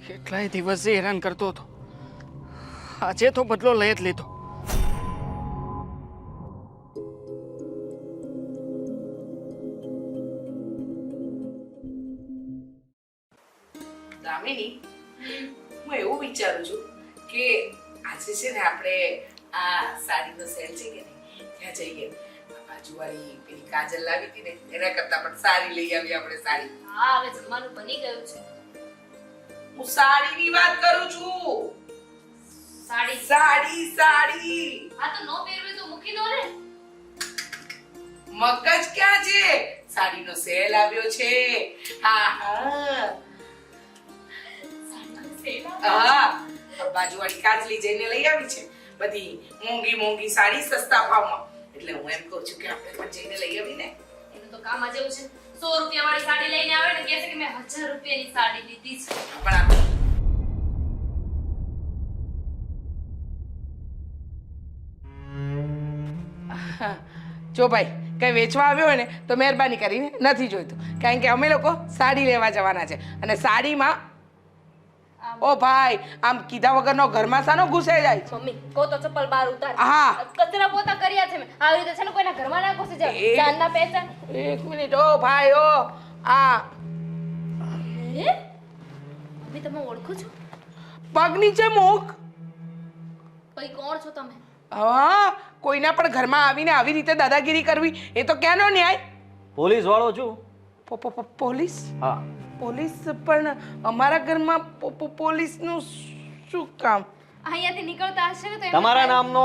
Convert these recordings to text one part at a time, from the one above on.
કેટલાય દિવસે હેરાન કરતો હતો, આજે તો બદલો લઈ જ લીધો. દામિની, હું એવું વિચારું છું કે આજે છે ને આપણે આ સાડીનો સેલ છે કે નહીં ત્યાં જઈએ. બાજુવાળી પેલી કાજલ લાવી હતી ને એના કરતા પણ સારી લઈ આવી આપણે સાડી. હા, હવે જમવાનું બની ગયું છે. હું સાડીની વાત કરું છું. સાડી સાડી સાડી આ તો નો પહેરવી તો મૂકી દો ને. મગજ ક્યાં છે? સાડીનો સેલ આવ્યો છે. હા હા હા, બાજુવાળી કાજલી જઈને લઈ આવી છે બધી મોંઘી મોંઘી સાડી સસ્તા ભાવમાં. એટલે હું એમ કહું છું કે આપણે પણ જઈને લઈ આવી ને. એનું તો કામ જ એવું છે. 100 રૂપિયા વાળી સાડી લઈને આવે ને કહે છે કે મેં 1000 રૂપિયાની સાડી લીધી છે. પણ આપણે જો ભાઈ કઈ વેચવા આવ્યો હોય ને તો મહેરબાની કરીને નથી જોઈતું, કારણ કે અમે લોકો સાડી લેવા જવાના છે. અને સાડીમાં ઓ ભાઈ આમ કીધા વગરનો ઘરમાં સાનો ઘૂસે જાય? મમ્મી કો તો ચપ્પલ બહાર ઉતાર. હા. કચરા પોતા કર્યા છે મેં. આવી રીતે છે ને કોઈના ઘરમાં ના ઘૂસી જાય. જાનના પહેચાન. એક મિનિટ ઓ ભાઈ ઓ આ હે? મમ્મી તમે ઓળખો છો? પગ નીચે મૂક. ભાઈ કોણ છો તમે? હા, કોઈના પણ ઘરમાં આવીને આવી રીતે દાદાગીરી કરવી એ તો ક્યાંનો ન્યાય? પોલીસ વાળો છું. પોલીસ? હા. પોલીસ? પણ અમારા ઘરમાં પોલીસનું શું કામ? અહીંયાથી નીકળતા હશે ને તો તમારા નામનો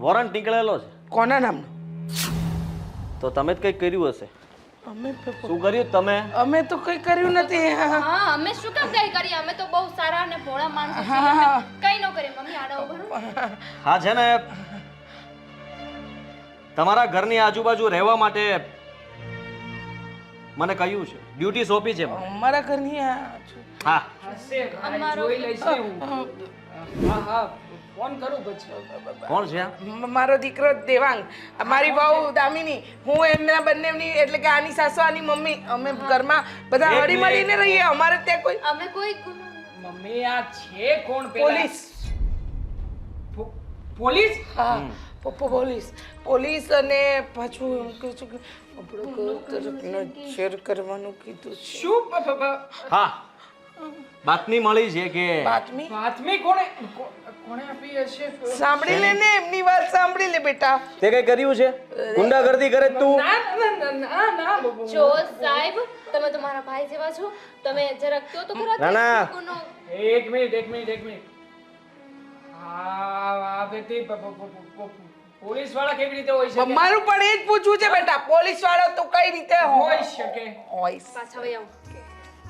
વોરંટ નીકળેલો છે. કોના નામનો? તો તમે જ કંઈક કર્યું હશે. અમે શું કર્યું તમે? અમે તો કંઈ કર્યું નથી. હા, અમે શું કામ કઈ કરીએ? અમે તો બહુ સારા અને ભોળા માણસો છીએ. અમે કઈ ન કરીએ. મમ્મી આડા ઉભા રહો. હા છે ને, તમારા ઘરની આજુબાજુ રહેવા માટે મને કહ્યું છે, ડ્યુટી સોંપી છે મને. અમારા ઘરની હા. અમારો જોઈ લઈશ ને હું. હા હા, ફોન કરું પછી. કોણ છે આ? મારો દીકરો દેવાંગ, મારી વહુ દામિની, હું એમના બંનેની એટલે કે આની સાસુ આની મમ્મી, અમે ઘરમાં બધા એક હળી મળીને રહીએ. અમારે ત્યાં કોઈ અમે કોઈ મમ્મી આ છે કોણ? પેલા પોલીસ. પોલીસ? હા, પોલીસ અને પાછું એમ કહું છું કે આપણે નજર કરવાનું કીધું છે. શું હા, બાતમી મળી છે કે બાતમી બાતમી કોણે આપી હશે? સાંભળી લે ને, એમની વાત સાંભળી લે બેટા. તે કઈ કર્યું છે? ગુંડાગર્દી કરે છે તું? ના જો સાહેબ, તમે તો મારા ભાઈ જેવા છો. તમે જરાક કહો તો ખરા. ના, ના. એક મિનિટ. આ બેટી પોલીસ વાળા કેવી રીતે હોય શકે? મારું પણ એ જ પૂછવું છે બેટા, પોલીસ વાળો તો કઈ રીતે હોઈ શકે. હોય? પાછા વહી આવો.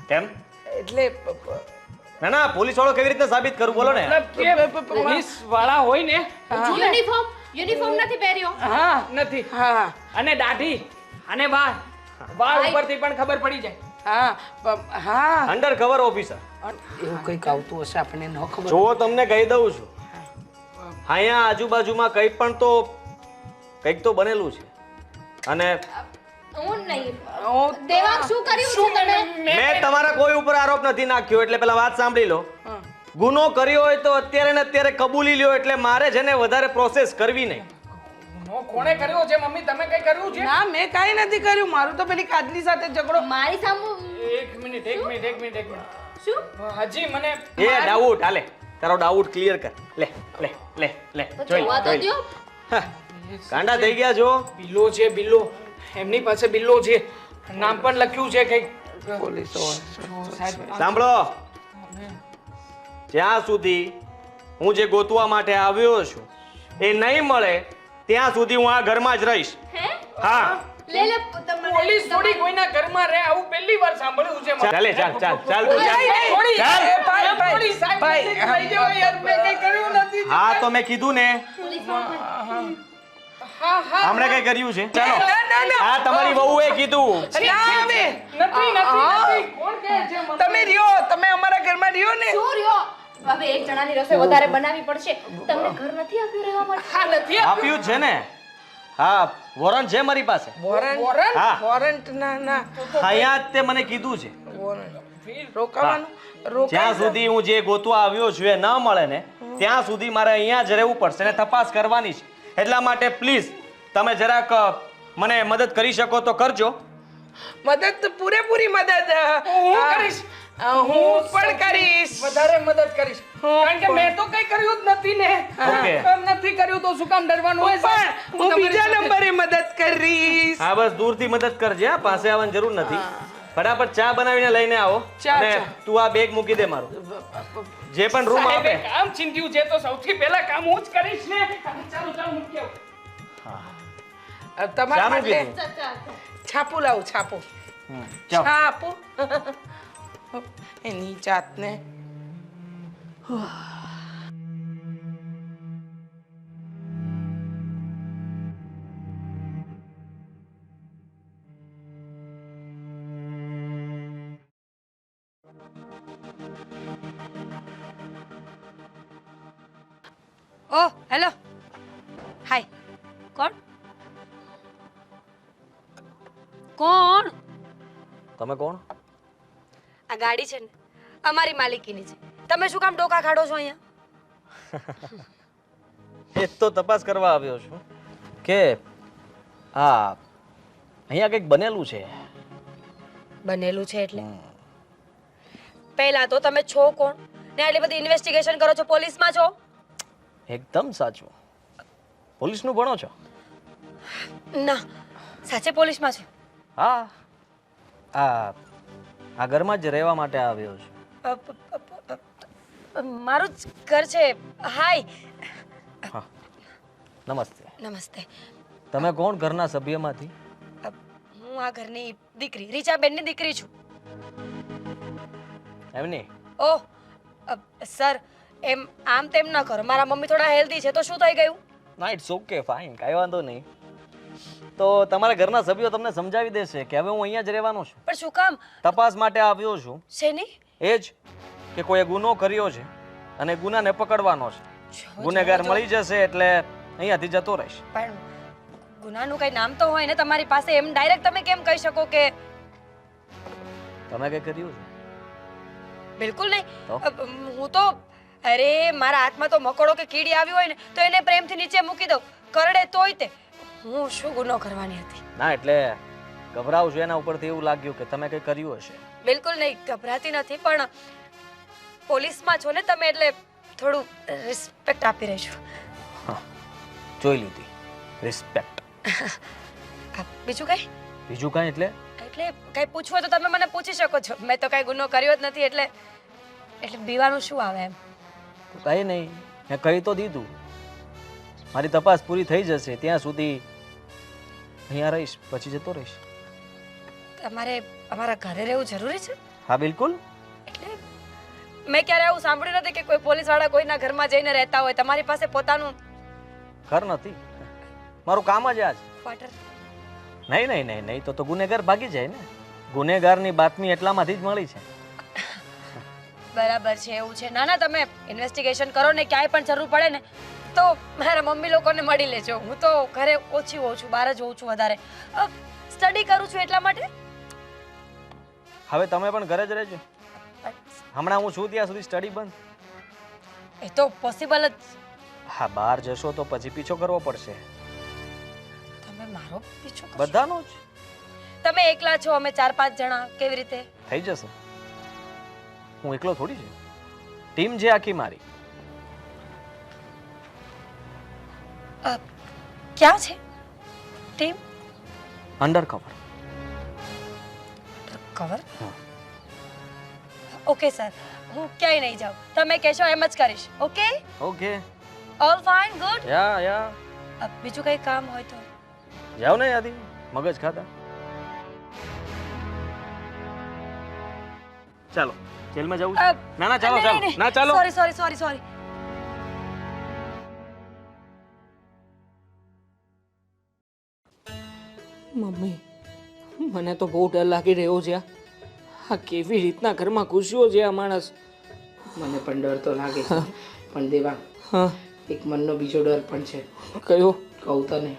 કેમ? એટલે ના ના, પોલીસ વાળો કેવી રીતે સાબિત કરું? બોલો ને. મતલબ કે પોલીસ વાળા હોય ને? યુનિફોર્મ નથી પહેર્યો. હા, નથી. હા અને દાઢી અને વાળ ઉપરથી પણ ખબર પડી જાય. હા અંડર કવર ઓફિસર. એવું કંઈક આવતું હશે, આપણને ન ખબર. જો તમને કહી દઉં છું, અહીંયા આજુબાજુમાં કંઈક પણ તો કંઈક તો બનેલું છે. અને હું નહીં. દેવાંગ શું કર્યું છે તમે? મેં તમારા કોઈ ઉપર આરોપ નથી નાખ્યો, એટલે પેલા વાત સાંભળી લો. ગુનો કર્યો હોય તો અત્યારે ને અત્યારે કબૂલી લ્યો, એટલે મારે છે ને વધારે પ્રોસેસ કરવી નહીં. કોણે કર્યો છે? મમ્મી તમે કઈ કર્યું છે? ના, મેં કાંઈ નથી કર્યું. મારું તો પેલી કાજલી સાથે ઝઘડો. મારી સામે એક મિનિટ. શું? હજી મને એ ડાઉટ હાલે, તારો ડાઉટ ક્લિયર કર. લે જોઈ જોવા તો લે. દ્યો. કાંડા થઈ ગયા જો. બિલ્લો છે, બિલ્લો. એમની પાસે બિલ્લો છે, નામ પણ લખ્યું છે કઈ. પોલીસ સાંભળો, જ્યાં સુધી હું જે ગોતવા માટે આવ્યો છું એ નહીં મળે ત્યાં સુધી હું આ ઘરમાં જ રહીશ. હે? હા. લે તમને પોલીસ થોડી કોઈના ઘરમાં રહે, આવું પહેલી વાર સાંભળ્યું છે. ચાલે ચાલ તું ચાલ. હા તો મેં કીધું ને, હમણે કઈ કર્યું છે? ચાલો. હા, તમારી વહુએ કીધું. તમે રહ્યો, તમે અમારા ઘરમાં રહ્યો ને. શું રહ્યો? હવે એક જણાની રસોઈ વધારે બનાવવી પડશે. તમને ઘર નથી આપ્યું રહેવા માટે? હા, નથી આપ્યું જ છે ને. હા, વોરંટ છે મારી પાસે. વોરંટ? હા. વોરંટ? ના અહીંયા જ તે મને કીધું છે. વોરંટ રોકાવાનું જ્યાં રોકાઈ સુધી હું જે ગોતવા આવ્યો છું એ ન મળે ને ત્યાં સુધી મારે અહીંયા જ રહેવું પડશે ને તપાસ કરવાની છે. એટલા માટે પ્લીઝ તમે જરાક મને મદદ કરી શકો તો કરજો. મદદ તો પૂરેપૂરી મદદ હું કરીશ. હું પણ કરીશ. વધારે મદદ કરીશ કારણ કે મેં તો કઈ કર્યું જ નથી ને ઓકે. નથી કર્યું તો શું કામ ડરવાનું હોય સાહેબ? હું તમારી બીજા સાથે- નંબરે મદદ કરીશ. હા બસ દૂરથી મદદ કરજે હા, પાસે આવવાની જરૂર નથી. ફટાફટ ચા બનાવીને લઈને આવો ચા, અને ચા. તું આ બેગ મૂકી દે મારું જે પણ રૂમ સાહેબે આપે. કામ ચીંધ્યું છે તો સૌથી પહેલા કામ હું જ કરીશ ને ચાલો ચાલો મૂકી આવો. તમારા શાનું માટે કીધું? છાપું લાવું છાપું ચાલ. છાપું એની જાતને ઓહ હેલો હાય કોણ કોણ તમે કોણ? આ ગાડી છે ને અમારી માલિકીની છે તમે શું કામ ડોકા ખાડો છો અહીંયા એ તો તપાસ કરવા આવ્યો છું કે આ અહીંયા કંઈક બનેલું છે. બનેલું છે એટલે પહેલા તો તમે છો કોણ ને આટલી બધી ઇન્વેસ્ટિગેશન કરો છો પોલીસમાં છો એકદમ સાચું. પોલીસનું ભણો છો? ના સાચે પોલીસમાં છો હા આ ઘરમાં જ રહેવા માટે આવ્યો છું. મારું જ ઘર છે હાય હા નમસ્તે. નમસ્તે તમે કોણ ઘરના સભ્યમાંથી? હું આ ઘરની દીકરી રીચાબેનની દીકરી છું એમની ઓહ સર એમ આમ તેમ ન કરો મારા મમ્મી થોડા હેલ્ધી છે તો શું થઈ ગયું ના ઇટ્સ ઓકે ફાઇન કાંઈ વાંધો નહીં. તો તમારા ઘરના સભ્યો તમને સમજાવી દેશે કે હવે હું અહીંયા જ રહેવાનો છું. પણ શું કામ તપાસ માટે આવ્યો છું. શેની એ જ કે કોઈએ ગુનો કર્યો છે અને ગુનાને પકડવાનો છે. ગુનેગાર મળી જશે એટલે અહીંયાથી જતો રહીશ. પણ ગુનાનું કઈ નામ તો હોય ને તમારી પાસે એમ ડાયરેક્ટ તમે કેમ કહી શકો કે તમે કંઈ કર્યું છે? બિલકુલ નહીં તો? હું તો અરે મારા હાથમાં તો મકોડો કે કીડી આવી હોય ને તો એને પ્રેમથી નીચે મૂકી દઉં કરડે તોય તે હું શું ગુનો કરવાની હતી ના એટલે ગભરાવ છું એના ઉપરથી એવું લાગ્યું કે તમે કંઈ કર્યું હશે. બિલકુલ નહીં ગભરાતી નથી પણ પોલીસમાં છો ને તમે એટલે થોડું રિસ્પેક્ટ આપી રહી છું જોઈ લીધી રિસ્પેક્ટ. બીજું કઈ બીજું કાંઈ એટલે એટલે કઈ પૂછવું હોય તો તમે મને પૂછી શકો છો મેં તો કઈ ગુનો કર્યો જ નથી એટલે બીવાનું શું આવે એમ કંઈ નહીં મેં કહી તો દીધું. મારી તપાસ પૂરી થઈ જશે ત્યાં સુધી અહીંયા રહીશ પછી જતો રહીશ. તમારે અમારા ઘરે રહેવું જરૂરી છે હા બિલકુલ. એટલે મેં ક્યારે એવું સાંભળ્યું નથી કે કોઈ પોલીસ વાળા કોઈના ઘરમાં જઈને રહેતા હોય તમારી પાસે પોતાનું ઘર નથી મારું કામ જ આ છે. ક્વાર્ટર નહીં નહીં નહીં નહીં તો ગુનેગાર ભાગી જાય ને. ગુનેગારની બાતમી એટલામાંથી જ મળી છે. બરાબર છે એવું છે ના ના તમે ઇન્વેસ્ટિગેશન કરો ને ક્યાંય પણ જરૂર પડે ને તો મારા મમ્મી લોકોને મળી લેજો હું તો ઘરે ઓછી હોઉં છું બહાર જ હોઉં છું વધારે સ્ટડી કરું છું એટલા માટે હવે તમે પણ ઘરે જ રહેજો. હમણાં હું છું ત્યાં સુધી સ્ટડી બંધ. એ તો પોસિબલ જ હા બહાર જશો તો પછી પીછો કરવો પડશે તમે મારો પીછો કરશો? બધાનો જ. તમે એકલા છો અમે 4-5 જણા કેવી રીતે થઈ જશે. હું એકલો થોડી છું. ટીમ છે આખી મારી. ક્યાં છે team under cover. Cover okay sir હું ક્યાંય નહીં જાઉં તમે કહેશો એમ જ કરીશ okay okay all fine good yeah બીજું કઈ કામ હોય તો જાઓ ને યાદી મગજ ખાતા. ચાલો જેલમાં જવું છે? ના ના ચાલો ચાલો ના ચાલો. સોરી મમ્મી મને તો બહુ ડર લાગી રહ્યો છે આ કેવી રીતના ઘરમાં ઘૂસ્યો છે આ માણસ. મને પણ ડર તો લાગે છે પણ દેવા હા એક મનનો બીજો ડર પણ છે કયો? કહું તને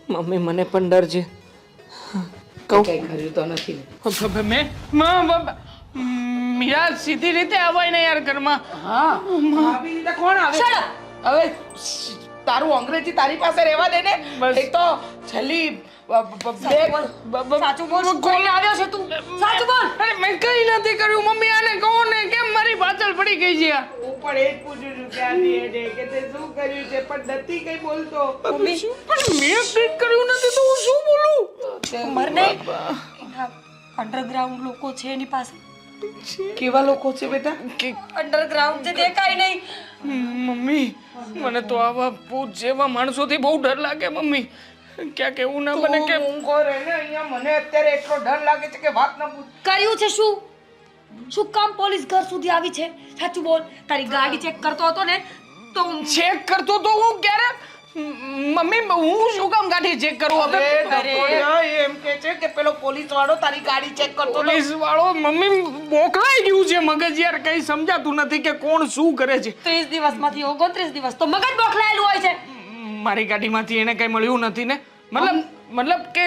મમ્મી મને પણ ડર છે. કહું કઈ કર્યું તો નથી ને મીરા સીધી રીતે આવાય ને યાર ઘરમાં. હા આવી રીતે કોણ આવે? હવે તારું અંગ્રેજી તારી પાસે રહેવા દે ને. એક તો છેલ્લી સાચું બોલ શું કરીને આવ્યો છે તું? સાચું બોલ. અરે મેં કઈ નથી કર્યું મમ્મી. આને કહો ને કેમ મારી પાછળ પડી ગઈ છે? હું પણ એ જ પૂછું છું કે કે તે શું કર્યું છે, પણ નથી કઈ બોલતો. મમ્મી પણ મેં કઈ કર્યું નથી તો હું શું બોલું? મરને અંડરગ્રાઉન્ડ લોકો છે એની પાસે. કેવા લોકો છે બેટા? અંડરગ્રાઉન્ડ જે દેખાય નહીં. મમ્મી મને તો આવા ભૂત જેવા માણસોથી બહુ ડર લાગે મમ્મી. ક્યાં કેવું ના બને કે ઊંઘો રહે ને અહીંયા. મને અત્યારે એટલો ડર લાગે છે કે વાત ન પૂછ. કર્યું છે શું? શું કામ પોલીસ ઘર સુધી આવી છે? સાચું બોલ. તારી ગાડી ચેક કરતો હતો ને તો ચેક કરતો તો હું ક્યારે? મમ્મી હું શું કામ ગાડી ચેક કરું? હવે એમ કે છે કે પેલો પોલીસ વાળો તારી ગાડી ચેક કરતો. પોલીસ વાળો મમ્મી મોકલાઈ ગયું છે મગજ યાર. કઈ સમજાતું નથી કે કોણ શું કરે છે. 30 દિવસમાંથી 29 દિવસ તો મગજ બોખલાયેલું હોય છે. મારી ગાડીમાંથી એને કઈ મળ્યું નથી ને? મતલબ કે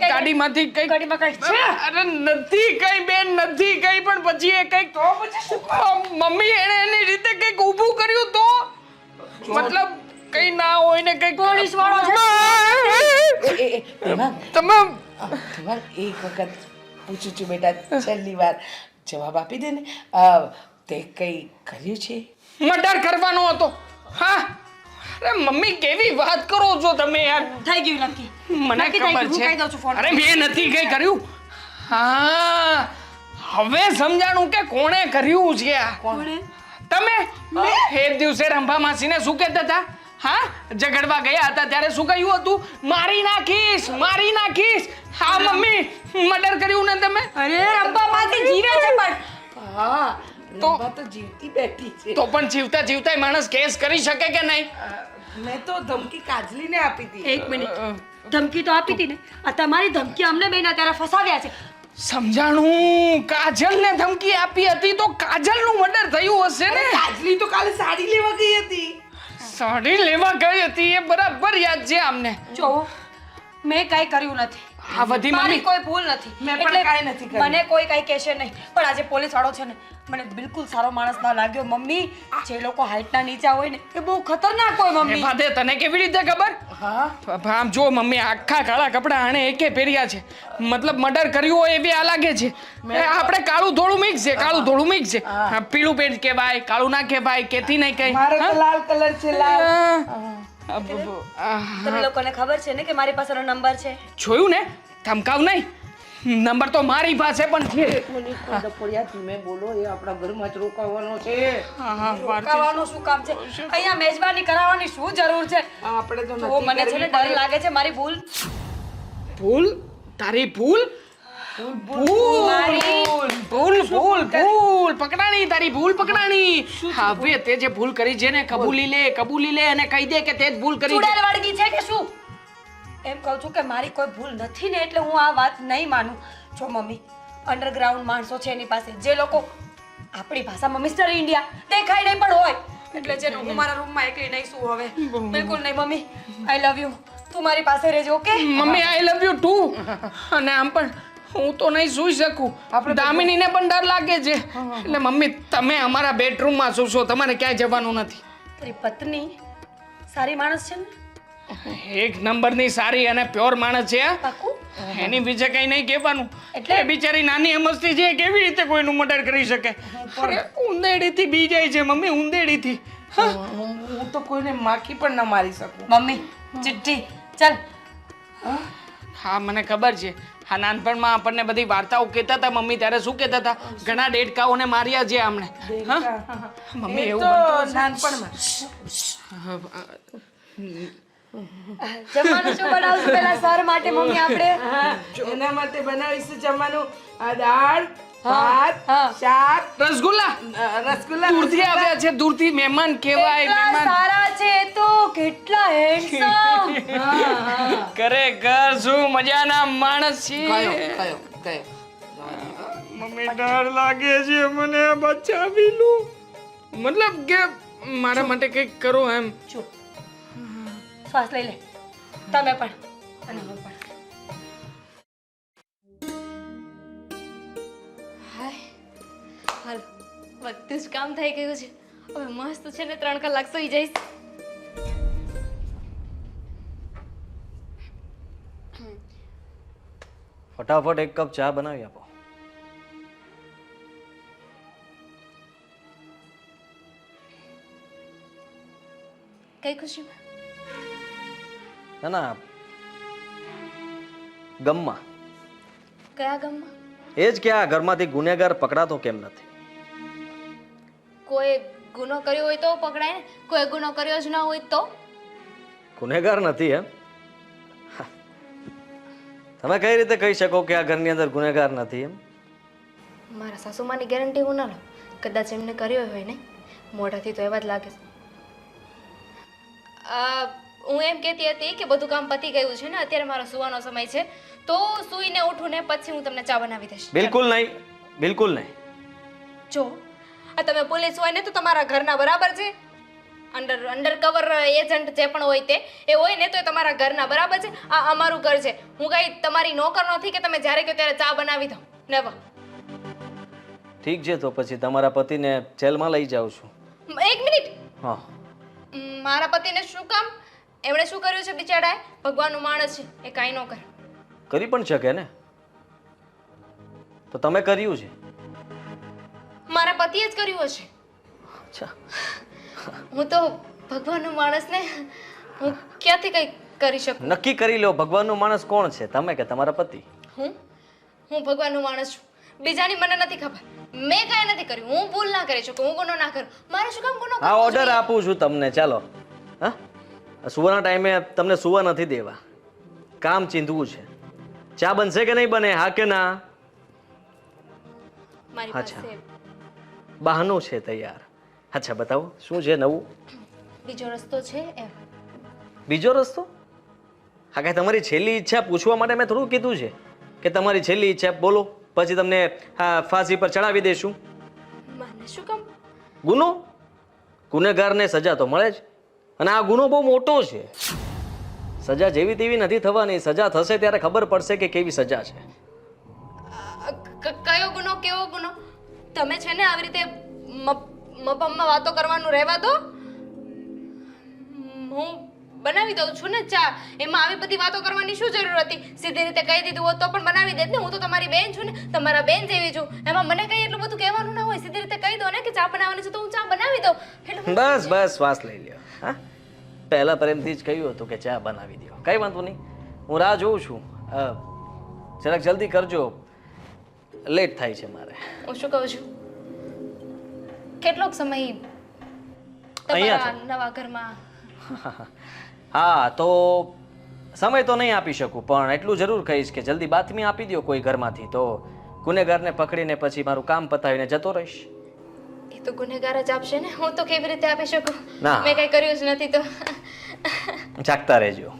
ગાડીમાંથી કઈ ગાડીમાં કઈ છે? અરે નથી કઈ બેન, નથી કઈ. પણ પછી એ કઈક તો પછી મમ્મી એને એની રીતે કઈક ઊભું કર્યું તો મતલબ કઈ ના હોય ને કઈ પોલીસ વાળો છે. તમે એક વખત પૂછું છું બેટા, છેલ્લી વાર જવાબ આપી દે ને. તે કઈ કર્યું છે? મર્ડર કરવાનો હતો. હા અરે મમ્મી કેવી વાત કરો છો તમે યાર. થઈ ગયું નક્કી. મને નક્કી થઈ ખબર ગયું. હું છે. કહી દઉં છું ફોન. અરે મેં નથી કઈ કર્યું. હા હવે સમજાણું કે કોણે કર્યું છે આ. કોણે? તમે એ દિવસે રંભા માસીને શું કહેતા હતા? હા ઝઘડવા ગયા હતા ત્યારે શું કહ્યું હતું? મારી નાખીશ, મારી નાખીશ. હા મમ્મી મર્ડર કર્યું ને તમે? અરે રંભા માસી જીવે છે પણ. હા તો રંભા તો જીવતી બેઠી છે. તો પણ જીવતા જીવતા માણસ કેસ કરી શકે કે નહીં? મેં તો ધમકી કાજલીને આપી હતી. એક મિનિટ. ધમકી તો આપી હતી ને. આ તમારી ધમકી અમને બેના ત્યારે ફસાવ્યા છે. સમજાણું. કાજલને ધમકી આપી હતી તો કાજલનું મર્ડર થયું હશે ને? કાજલી તો કાલે સાડી લેવા ગઈ હતી. સાડી લેવા ગઈ હતી એ બરાબર યાદ છે અમને. જો મેં કઈ કર્યું નથી. આ બધી મારી મમ્મી કોઈ ભૂલ નથી. મેં પણ એટલે કાંઈ નથી કર્યું. મને કોઈ કઈ કહેશે નહીં. પણ આજે પોલીસ વાળો છે ને મને બિલકુલ સારો માણસ ના લાગ્યો મમ્મી. જે લોકો હાઈટના નીચા હોય ને એ બહુ ખતરનાક હોય એ મમ્મી. ફાદે તને કેવી રીતે ખબર? હા આમ જો મમ્મી આખા કાળા કપડા આણે એકે પહેર્યા છે. મતલબ મર્ડર કર્યું હોય એવી આ લાગે છે. આપણે કાળું ધોળું મિક્સ છે, કાળું ધોળું મિક્સ છે. પીળું પેન્ટ કહેવાય, કાળું ના કહેવાય, કેથી નહીં કઈ. મારો તો લાલ કલર છે, લાલ. તમને લોકોને ખબર છે ને કે મારી પાસેનો નંબર છે. જોયું ને? ધમકાવ નહીં. નંબર તો મારી પાસે પણ છે. એક મિનિટ ડફોડિયા ધીમે બોલો. એ આપણા ઘરમાં જ રોકાવાનો છે. રોકાવાનું શું કામ છે? અહીંયા મેજબાની કરાવવાની શું જરૂર છે? આપણે તો તો નથી મને છે ને ડર લાગે છે મારી ભૂલ. ભૂલ? તારી ભૂલ? ભૂલ પકડાણી. તારી ભૂલ પકડાણી. હવે તે જે ભૂલ કરી છે ને કબૂલી લે અને કહી દે કે તે જ ભૂલ કરી છે. ચૂડેલ વળગી છે કે શું? એમ કહું છું કે મારી કોઈ ભૂલ નથી ને એટલે હું આ વાત નહીં માનું. જો મમ્મી અંડરગ્રાઉન્ડ માણસો છે એની પાસે જે લોકો આપણી ભાષામાં મિસ્ટર ઇન્ડિયા દેખાય નહીં પણ હોય એટલે જેને હું મારા રૂમમાં એકલી નહીં શું હવે બિલકુલ નહીં. મમ્મી આઈ લવ યુ. તું મારી પાસે રહેજો ઓકે? મમ્મી આઈ લવ યુ ટુ. અને આમ પણ હું તો નહીં સૂઈ શકું. દામિનીને પણ ડર લાગે છે. એટલે મમ્મી તમે અમારા બેડરૂમમાં સૂશો. તમારે ક્યાંય જવાનું નથી. તારી પત્ની સારી માણસ છે ને? એક નંબરની સારી અને પ્યોર માણસ છે. પાકું? એની વિશે કઈ નહીં કહેવાનું. એટલે? એ બિચારી નાની અમસ્તી છે કેવી રીતે કોઈનું મર્ડર કરી શકે? અરે ઉંદેડીથી બી જાય છે મમ્મી, ઉંદેડીથી. હું તો કોઈને માખી પણ ન મારી શકું. મમ્મી ચિઠ્ઠી ચાલ. હા મને ખબર છે. હા નાનપણમાં આપણને બધી વાર્તાઓ કહેતા હતા મમ્મી ત્યારે શું કહેતા હતા? ઘણા દેડકાઓને માર્યા છે આમણે. હા મમ્મી એવું તો બનતું હશે? નાનપણમાં જમવાનું શું બનાવશું પેલા સર માટે મમ્મી આપણે? એના માટે બનાવીશું જમવાનું. દાળ, ભાત, હા. શાક, રસગુલ્લા. રસગુલ્લા. દૂરથી આવ્યા છે, દૂરથી મહેમાન કહેવાય. કેટલા મહેમાન સારા છે તો કેટલા હેન્ડસમ. ખરેખર શું મજાના માણસ છે. કયો મમ્મી ડર લાગે છે મને. બચાવી લો. મતલબ કે મારા માટે કંઈક કરો એમ. ચૂપ. શ્વાસ લઈ લે. તમે પણ અને હું પણ. હાય હાલ બધું જ કામ થઈ ગયું છે. હવે મસ્ત છે ને 3 કલાક સૂઈ જઈશ. ફટાફટ એક કપ ચા બનાવી આપો. કઈ ખુશીમાં? ના ના, ગમમાં. કયા ગામમાં? એ જ કે આ ઘરમાંથી ગુનેગાર પકડાતો કેમ નથી? કોઈ ગુનો કર્યો હોય તો પકડાય ને, કોઈ ગુનો કર્યો જ ના હોય તો? ગુનેગાર નથી એમ? હા. તમે કઈ રીતે કહી શકો કે આ ઘરની અંદર ગુનેગાર નથી એમ? મારા સાસુમાની ગેરંટી હું ના લઉં. કદાચ એમને કર્યો હોય ને, મોઢાથી તો એવા જ લાગે છે. હું એમ કહેતી હતી કે બધું કામ પતી ગયું છે ને, અત્યારે મારો સુવાનો સમય છે, તો સૂઈને ઉઠું ને પછી હું તમને ચા બનાવી દઈશ. બિલકુલ નહીં, બિલકુલ નહીં. જો આ તમે પોલીસ હોય ને તો તમારા ઘરના બરાબર છે. અંડરકવર એજન્ટ જે પણ હોય તે એ હોય ને તો એ તમારા ઘરના બરાબર છે. આ અમારું ઘર છે. હું કઈ તમારી નોકર નથી કે તમે જ્યારે કહો ત્યારે ચા બનાવી દો. નેવર. ઠીક છે, તો પછી તમારા પતિને જેલમાં લઈ જાઉં છું. 1 મિનિટ. હા. મારા પતિને શું કામ? એમણે શું કર્યું છે બિચારાએ? ભગવાનનો માણસ છે, એ કાંઈ ન કરે. કરી પણ શકે ને, તો તમે કર્યું છે? મારા પતિએ જ કર્યું હશે. અચ્છા. હું તો ભગવાનનો માણસ ને હું ક્યાંથી કંઈ કરી શકું? નક્કી કરી લો, ભગવાનનો માણસ કોણ છે, તમે કે તમારા પતિ? હું ભગવાનનો માણસ છું. બીજાની મને નથી ખબર. મેં કાંઈ નથી કર્યું. હું ભૂલ ના કરી શકું, હું ગુનો ના કરું. મારે શું કામ ગુનો હા, કરવો ઓર્ડર જોઈએ? આપું છું તમને. ચાલો. હા, સુવાના ટાઈમે તમને સુવા નથી દેવા. કામ ચીંધવું છે. ચા બનશે કે નહીં બને? હા કે ના? મારી અચ્છા. પાસે બહાનું છે તૈયાર. અચ્છા, બતાવો શું છે નવું? બીજો રસ્તો છે એમ. બીજો રસ્તો? હા, કાંઈ તમારી છેલ્લી ઈચ્છા પૂછવા માટે મેં થોડું કીધું છે કે તમારી છેલ્લી ઈચ્છા બોલો, પછી તમને ફાંસી પર ચડાવી દઈશું. મને શું કામ? ગુનો, ગુનેગારને સજા તો મળે જ, અને આ ગુનો બહુ મોટો છે. સજા જેવી તેવી નથી થવાની. સજા થશે ત્યારે ખબર પડશે કે કેવી સજા છે. કયો ગુનો? કેવો ગુનો? તમે છે ને આવી રીતે મપમમાં વાતો કરવાનું રહેવા દો. હું બનાવી દઉં છું ને ચા. એમાં આવી બધી વાતો કરવાની શું જરૂર હતી? સીધી રીતે કહી દીધું હોત તો પણ બનાવી દેત ને. હું તો તમારી બેન છું ને, તમારા બેન જેવી છું. એમાં મને કઈ એટલું બધું કહેવાનું ના હોય. સીધી રીતે કહી દો ને કે ચા બનાવવાની છે તો હું ચા બનાવી દઉં. એટલે બસ બસ, શ્વાસ લઈ લ્યો. હા, પહેલા પ્રેમથી જ કહ્યું હતું કે ચા બનાવી દો. કઈ વાંધો નહીં, હું રાહ જોઉં છું. જરાક જલ્દી કરજો, લેટ થાય છે મારે. હું શું કહું છું, કેટલોક સમય અહીંયા તમારા નવા ઘરમાં? હા, તો સમય તો નહીં આપી શકું, પણ એટલું જરૂર કહીશ કે જલ્દી બાતમી આપી દો કોઈ ઘરમાંથી, તો ગુનેગારને પકડીને પછી મારું કામ પતાવીને જતો રહીશ. એ તો ગુનેગાર જ આપશે ને. હું તો કેવી રીતે આપી શકું? ના. મેં કઈ કર્યું જ નથી તો. જાગતા રહેજો.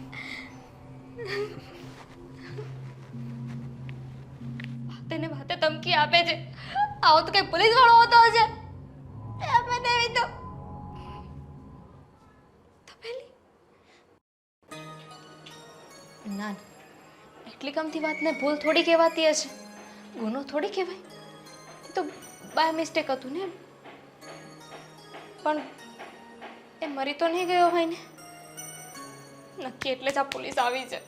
તેને વાતે ધમકી આપે છે. આવો તો કઈ પોલીસ વાળો હોતો હશે. આપે દેવી તો પેલી ના, એટલી કમથી વાતને ભૂલ થોડી કહેવાતી હશે. ગુનો થોડી કહેવાય. એ તો બાય મિસ્ટેક હતું ને. પણ એ મરી તો નહીં ગયો હોય ને? નક્કી એટલે જ આ પોલીસ આવી છે.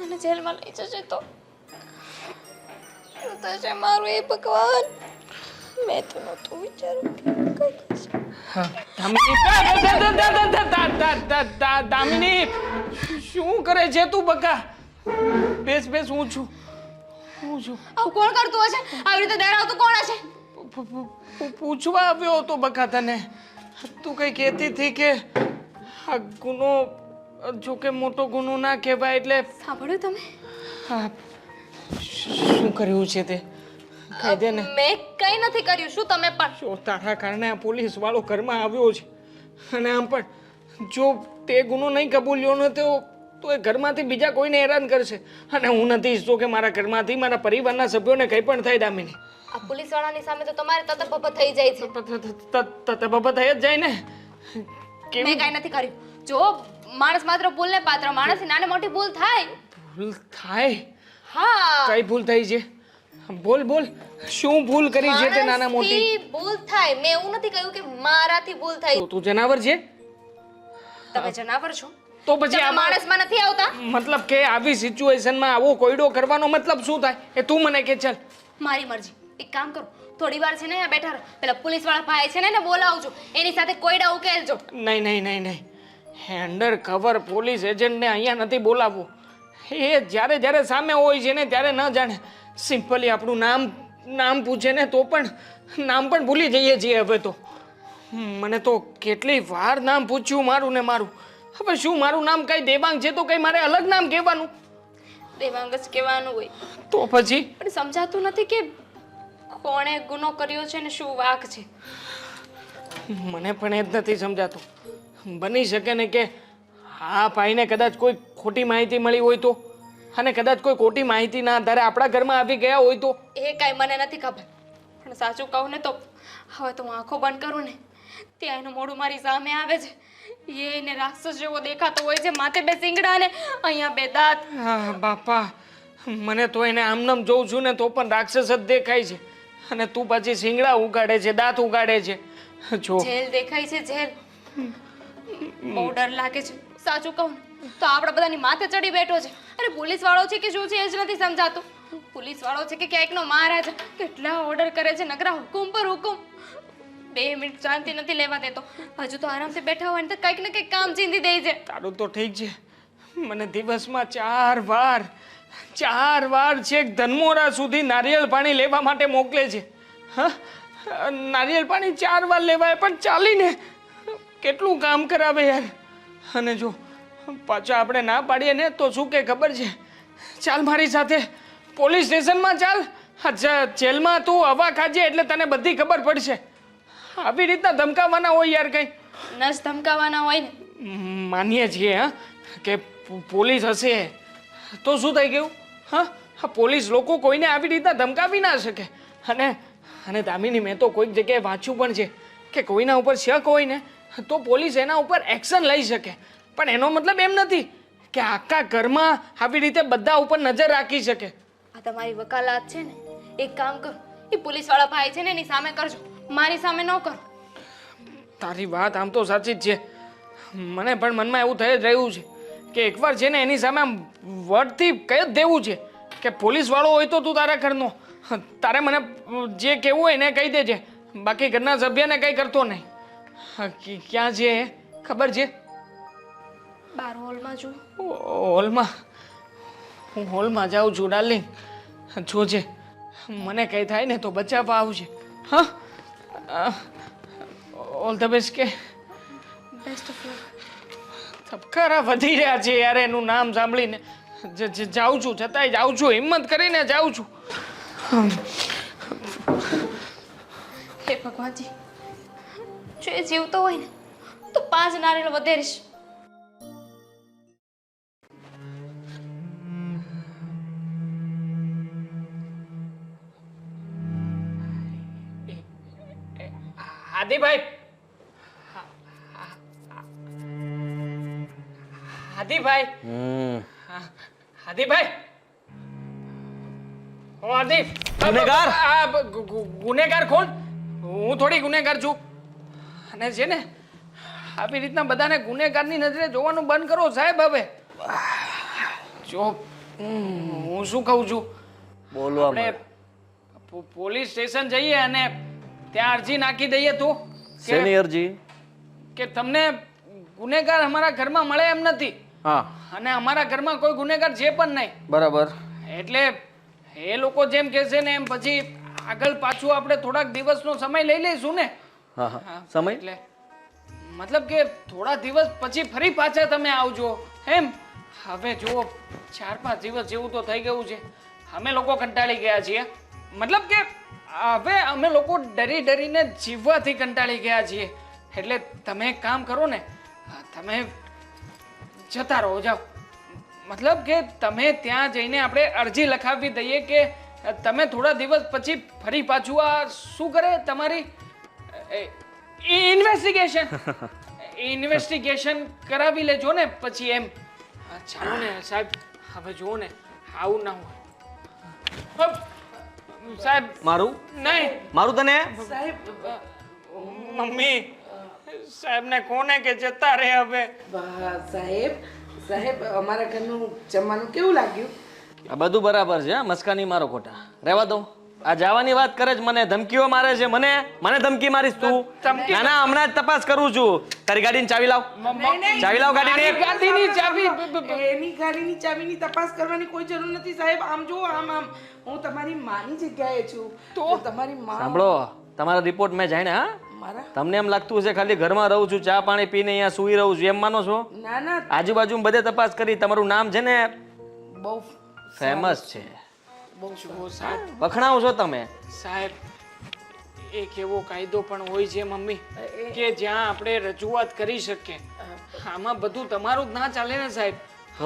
મને જેલમાં લઈ જશે તો શું થશે મારું? એ ભગવાન, મેં તો નહોતું વિચાર્યું કે કંઈ થશે. દામિની, શું કરે છે તું? બકા, બેસ બેસ, હું છું. આવું કોણ કરતું હશે? આવી રીતે ડરાવતું કોણ હશે? પૂછવા આવ્યો હતો બકા તને. તું કઈ કહેતી હતી કે આ ગુનો, જો કે મોટો ગુનો ના કહેવાય એટલે. સાંભળ્યું તમે? હા, શું કર્યું છે તે કહી દે ને. મેં કંઈ નથી કર્યું. શું તમે પણ? જો તારા કારણે આ પોલીસ વાળો ઘરમાં આવ્યો છે, અને આમ પણ જો તે ગુનો નહીં કબૂલ્યો ને તો એ ઘરમાંથી બીજા કોઈને હેરાન કરશે. અને હું નથી ઈચ્છતો કે મારા ઘરમાંથી મારા પરિવારના સભ્યોને કંઈ પણ થાય. દામિની, આ પોલીસ વાળાની સામે તો તમારે તતબબ થઈ જાય છે. બાબા થઈ જ જાય ને. મેં કાંઈ નથી કર્યું. જો માણસ માત્ર ભૂલને પાત્ર. માણસની નાની મોટી ભૂલ થાય. ભૂલ થાય? હા. કઈ ભૂલ થઈ છે? બોલ બોલ શું ભૂલ કરી છે તે નાના મોટી માણસથી ભૂલ થાય. મેં એવું નથી કહ્યું કે મારાથી ભૂલ થાય. તો તું જનાવર છે તમે જનાવર છો? તો પછી તમે આમાં માણસમાં નથી આવતા? મતલબ કે આવી સિચ્યુએશનમાં આવો કોયડો કરવાનો મતલબ શું થાય એ તું મને કે ચાલ મારી મરજી. એક કામ કરો, થોડી વાર છે ને અહીંયા બેઠા રહો. પેલા પોલીસ વાળા ભાઈ છે ને એને બોલાવજો, એની સાથે કોયડા ઉકેલજો. નહીં નહીં નહીં નહીં અંડર કવર પોલીસ એજન્ટને અહીંયા નથી બોલાવવું. એ જ્યારે જ્યારે સામે હોય છે ને ત્યારે ન જાણે સિમ્પલી આપણું નામ પૂછે ને તો પણ નામ પણ ભૂલી જઈએ છીએ હવે તો. મને તો કેટલી વાર નામ પૂછ્યું મારું ને મારું. હવે શું મારું નામ કઈ દેવાંગ છે તો કઈ મારે અલગ નામ કહેવાનું? દેવાંગ જ કહેવાનું હોય. તો પછી પણ સમજાતું નથી કે કોણે ગુનો કર્યો છે ને શું વાંક છે. મને પણ એ જ નથી સમજાતું. બની શકે ને કે આ ભાઈને કદાચ કોઈ ખોટી માહિતી મળી હોય તો, અને કદાચ કોઈ ખોટી માહિતીના આધારે આપણા ઘરમાં આવી ગયા હોય તો. એ કાંઈ મને નથી ખબર, પણ સાચું કહું ને તો હવે તો હું આંખો બંધ કરું ને ત્યાં એનું મોઢું મારી સામે આવે છે. એને રાક્ષસ જેવો દેખાતો હોય છે, માથે બે શિંગડા ને અહીંયા બે દાંત. હા બાપા, મને તો એને આમનામ જોઉં છું ને તો પણ રાક્ષસ જ દેખાય છે. અને તું પછી શિંગડા ઉગાડે છે, દાંત ઉગાડે છે. જો જેલ દેખાય છે, જેલ. બહુ ડર લાગે છે. સાચું કહું ને તો આપણા બધાની માથે ચડી બેઠો છે. અરે પોલીસ વાળો છે કે શું છે એ જ નથી સમજાતું. પોલીસ વાળો છે કે ક્યાંકનો મહારાજ. કેટલા ઓર્ડર કરે છે, નકરા હુકુમ પર હુકમ. 2 મિનિટ શાંતિ નથી લેવા દેતો. હજુ તો આરામથી બેઠા હોય ને તો કંઈક ને કંઈક કામ ચીંધી દે છે. તારું તો ઠીક છે, મને દિવસમાં 4 વાર છેક ધનમોરા સુધી નારિયેળ પાણી લેવા માટે મોકલે છે. હા, નારિયેળ પાણી 4 વાર લેવાય પણ ચાલીને કેટલું કામ કરાવે યાર. અને જો પાછા આપણે ના પાડીએ ને તો શું કે ખબર છે, ચાલ મારી સાથે પોલીસ સ્ટેશનમાં ચાલ. જેલમાં તું હવા ખાજે એટલે તને બધી ખબર પડશે. આવી રીતના ધમકાવવાના હોય યાર કઈ? નસ ધમકાવાના હોય ને. માનીએ છીએ હા કે પોલીસ હશે તો શું થઈ ગયું? હા, પોલીસ લોકો કોઈને આવી રીતના ધમકાવી ના શકે. અને દામિની, મેં તો કોઈક જગ્યાએ વાંચ્યું પણ છે કે કોઈના ઉપર શક હોય ને તો પોલીસ એના ઉપર એક્શન લઈ શકે. પણ એનો મતલબ એમ નથી કે આખા ઘરમાં આવી રીતે બધા ઉપર નજર રાખી શકે. આ તમારી વકાલાત છે ને, એક કામ કરો, એ પોલીસ વાળા ભાઈ છે ને એની સામે કરજો, મારી સામે ન કરો. તારી વાત આમ તો સાચી જ છે. મને પણ મનમાં એવું થઈ જ રહ્યું છે કે એકવાર છે ને એની સામે આમ વર્ડથી કહી જ દેવું છે કે પોલીસ વાળો હોય તો તું તારા ઘરનો, તારે મને જે કહેવું હોય એને કહી દેજે, બાકી ઘરના સભ્યને કંઈ કરતો નહીં. ક્યાં છે એ ખબર છે? બાર હોલમાં જો. હોલમાં? હું હોલમાં જાઉં છું ડાર્લિંગ. જોજે મને કંઈ થાય ને તો બચાવવા આવજે. હા, ઓલ ધ બેસ્ટ કે બેસ્ટ ઓફ લક. ધબકારા વધી રહ્યા છે યાર એનું નામ સાંભળીને. જાઉં છું, છતાંય જાઉં છું, હિંમત કરીને જાઉં છું. હે ભગવાનજી, જો એ જીવતો હોય ને તો 5 નારિયેળ વધેરીશ. હાદીભાઈ, હાદીભાઈ, હાદીભાઈ, ઓ હાદી. ગુનેગાર? ગુનેગાર કોણ? હું થોડી ગુનેગાર છું. અને છે ને આવી રીતના બધાને ગુનેગારની નજરે જોવાનું બંધ કરો સાહેબ. હવે જો હું શું કહું છું, બોલવા આપણે પોલીસ સ્ટેશન જઈએ અને ત્યાં અરજી નાખી દઈએ તો શેની અરજી? કે તમને ગુનેગાર અમારા ઘરમાં મળે એમ નથી. હા, અને અમારા ઘરમાં કોઈ ગુનેગાર છે પણ નહીં. બરાબર. એટલે એ લોકો જેમ કહેશે ને એમ પછી આગળ પાછું આપણે થોડાક દિવસનો સમય લઈ લઈશું ને. હા હા, સમય એટલે મતલબ કે થોડા દિવસ પછી ફરી પાછા તમે આવજો એમ. હવે જુઓ 4-5 દિવસ જેવું તો થઈ ગયું છે, અમે લોકો કંટાળી ગયા છીએ. મતલબ કે હવે અમે લોકો ડરી ડરીને જીવવાથી કંટાળી ગયા છીએ. એટલે તમે એક કામ કરો ને, તમે જતા રહો, જાઓ. મતલબ કે તમે ત્યાં જઈને આપણે અરજી લખાવી દઈએ કે તમે થોડા દિવસ પછી ફરી પાછું આ શું કરે તમારી ઇન્વેસ્ટિગેશન કરાવી લેજો ને પછી એમ. ચાલો ને સાહેબ, હવે જુઓ ને આવું ના હોય. સાહેબ મારું નહીં તને સાહેબ મમ્મી સાહેબને કોને કે જતા રહે હવે સાહેબ અમારા ઘરનું જમવાનું કેવું લાગ્યું? આ બધું બરાબર છે હા, મસ્કાની મારો ખોટા રહેવા દો. આ જવાની વાત કરે છે, મને ધમકીઓ મારે છે. મને ધમકી મારીશ તું? ના ના, હમણાં જ તપાસ કરું છું. તારી ગાડીની ચાવી લાવ. ચાવી લાવ ગાડીની. ગાડીની ચાવી એની ગાડીની ચાવીની તપાસ કરવાની કોઈ જરૂર નથી સાહેબ. આમ જુઓ, આમ હું તમારી માની જગ્યાએ છું. તો તમારી માં સાંભળો, તમારો રિપોર્ટ મેં જાણ્યા હા. મારા તમને એમ લાગતું હશે ખાલી ઘરમાં રહું છું, ચા પાણી પીને અહીંયા સૂઈ રહું છું એમ માનો છો? ના ના આજુબાજુ બધે તપાસ કરી, તમારું નામ છે ને બહુ ફેમસ છે. જુઓ સાહેબ, વખણાવ છો તમે. સાહેબ એક એવો કાયદો પણ હોય છે મમ્મી કે જ્યાં આપણે રજૂઆત કરી શકીએ. આમાં બધું તમારું જ ના ચાલે ને સાહેબ.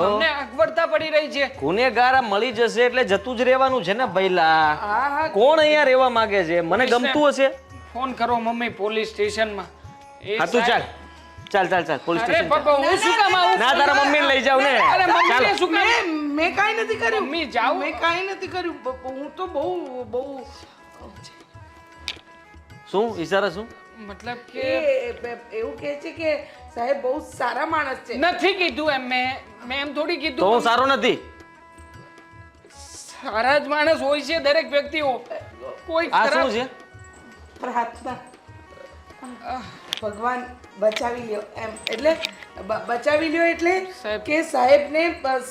અમને અગવડતા પડી રહી છે. ગુનેગાર મળી જશે એટલે જતું જ રહેવાનું છે ને ભઈલા. કોણ અહીંયા રહેવા માંગે છે? મને ગમતું હશે. ફોન કરો મમ્મી પોલીસ સ્ટેશનમાં. હા તું ચાલ ચાલ પોલીસ અરે સ્ટેશન બાબા, હું શું કામ આવું? ના તારા મમ્મીને લઈ જાવ ને. અરે ચાલો. મમ્મીને શું કામ? મેં કાંઈ નથી કર્યું. મમ્મી જાઓ. મેં કાંઈ નથી કર્યું. હું તો બહુ શું ઈશારા શું? મતલબ કે એવું કહે છે કે સાહેબ બહુ સારા માણસ છે. નથી કીધું એમ મેં એમ થોડી તો કીધું. હું સારો નથી. સારા જ માણસ હોય છે દરેક વ્યક્તિઓ. કોઈ આ ખરાબ શું છે? પ્રાર્થના ભગવાન બચાવી લ્યો એમ. એટલે બચાવી લ્યો એટલે સાહેબ. કે સાહેબને બસ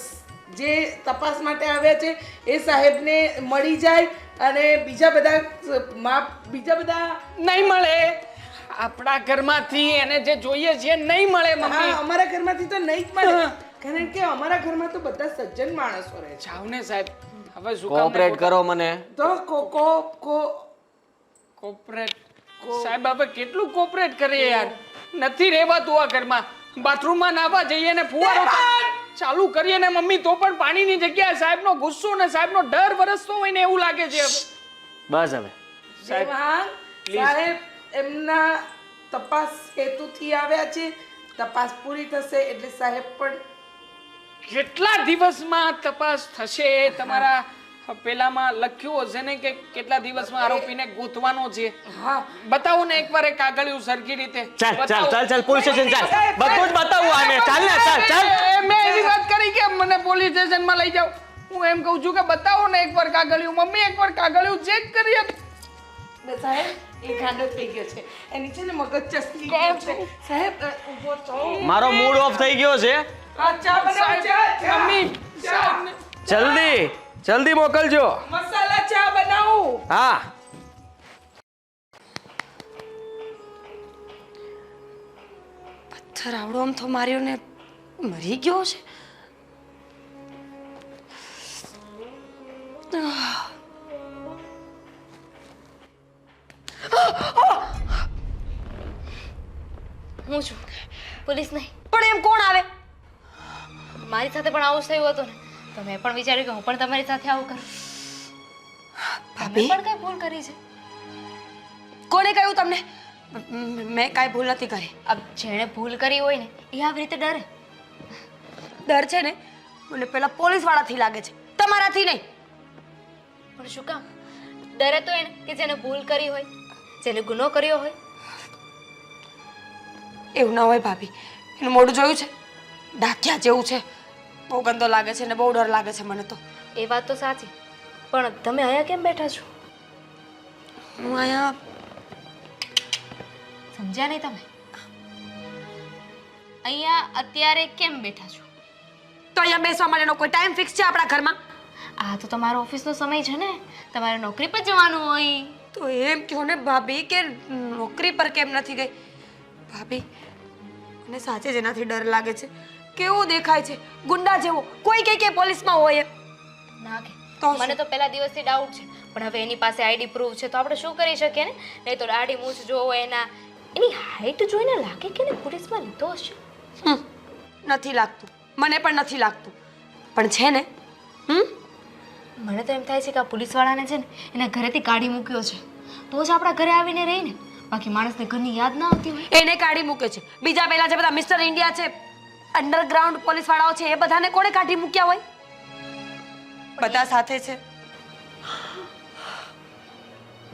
જે તપાસ માટે આવ્યા છે એ સાહેબને મળી જાય અને બીજા બધા નહીં મળે. આપણા ઘરમાંથી એને જે જોઈએ છે નહીં મળે હા મમ્મી. અમારા ઘરમાંથી તો નહીં જ મળે. કારણ કે અમારા ઘરમાં તો બધા સજ્જન માણસો રહે છે. જાઓ ને સાહેબ. હવે શું કામ કોઓપરેટ કરો મને. તો કોપરેટ સાહેબ હવે કેટલું કોપરેટ કરીએ યાર. નથી રહેવાતું આ ઘરમાં. બાથરૂમમાં નાવા જઈએ ને ફુવારો ચાલુ કરીએ ને મમ્મી તો પણ પાણીની જગ્યાએ સાહેબનો ગુસ્સો ને સાહેબનો ડર વરસતો હોય ને એવું લાગે છે હવે. બસ હવે સાહેબ, સાહેબ એમના તપાસ હેતુથી આવ્યા છે. તપાસ પૂરી થશે એટલે સાહેબ પણ કેટલા દિવસમાં તપાસ થશે? તમારા પેલામાં લખ્યું હશે ને કે કેટલા દિવસમાં આરોપીને ગોતવાનો છે. હા બતાવો ને એકવાર એ કાગળિયું સરખી રીતે. ચાલ પોલીસ સ્ટેશન ચાલ. બધું જ બતાવું આને. ચાલ ને ચાલ. મેં એવી વાત કરી કે મને પોલીસ સ્ટેશનમાં લઈ જાઓ. હું એમ કહું છું કે બતાવો ને એકવાર કાગળિયું. મમ્મી એકવાર કાગળિયું ચેક કરીએ. સાહેબ એ ગાંડો થઈ ગયો છે. એની છે ને મગજ ચસકી ગયો છે. સાહેબ ઊભો થો. મારો મૂડ ઓફ થઈ ગયો છે. હા ચા બનાવો. ચા મમ્મી જલ્દી મોકલજો. મસાલા ચા બનાવું. હા પથ્થર આવડો આમ તો માર્યો ને મરી ગયો છે. હું છું પોલીસ નહીં. પણ એમ કોણ આવે? મારી સાથે પણ આવું જ થયું હતું ને તો મેં પણ વિચાર્યું કે હું પણ તમારી સાથે આવું કરું. ભાભી પણ કઈ ભૂલ કરી છે? કોણે કહ્યું તમને? મેં કાંઈ ભૂલ નથી કરી. અબ જેણે ભૂલ કરી હોય ને એ આવી રીતે ડરે. ડર છે ને મને પેલા પોલીસવાળાથી લાગે છે, તમારાથી નહીં. પણ શું કામ ડરે? તો એને કે જેને ભૂલ કરી હોય, જેને ગુનો કર્યો હોય. એવું ના હોય ભાભી. એનું મોઢું જોયું છે? ડાક્યા જેવું છે. બહુ ગંદો લાગે છે ને બહુ ડર લાગે છે મને તો. એ વાત તો સાચી, પણ તમે અહીંયા કેમ બેઠા છો? હું અહીંયા સમજ્યા નહીં તમે? અહીંયા અત્યારે કેમ બેઠા છો? તો અહીંયા બેસવા માટેનો કોઈ ટાઈમ ફિક્સ છે આપણા ઘરમાં? આ તો તમારો ઓફિસનો સમય છે ને, તમારે નોકરી પર જવાનું હોય. તો એમ કહો ને ભાભી કે નોકરી પર કેમ નથી ગઈ? ભાભી મને સાચે જ એનાથી ડર લાગે છે. કેવો દેખાય છે, ગુંડા જેવો. કોઈ કે પોલીસમાં હોય એમ. ના કે તો મને તો પહેલા દિવસથી ડાઉટ છે, પણ હવે એની પાસે આઈડી પ્રૂફ છે તો આપણે શું કરી શકીએ ને? નહીં તો દાઢી મૂછ જોવો, એની હાઈટ જોઈને લાગે કે ને પોલીસમાં લીધો હશે. નથી લાગતું, મને પણ નથી લાગતું. પણ છે ને મને તો એમ થાય છે કે આ પોલીસવાળાને છે ને એના ઘરેથી કાઢી મૂક્યો છે તો જ આપણા ઘરે આવીને રહીને. બાકી માણસને ઘરની યાદ ના આવતી હોય. એને કાઢી મૂકે છે. બીજા પેલા જે બધા મિસ્ટર ઇન્ડિયા છે, અંડરગ્રાઉન્ડ પોલીસવાળાઓ છે, એ બધાને કોણે કાઢી મૂક્યા હોય? બધા સાથે છે.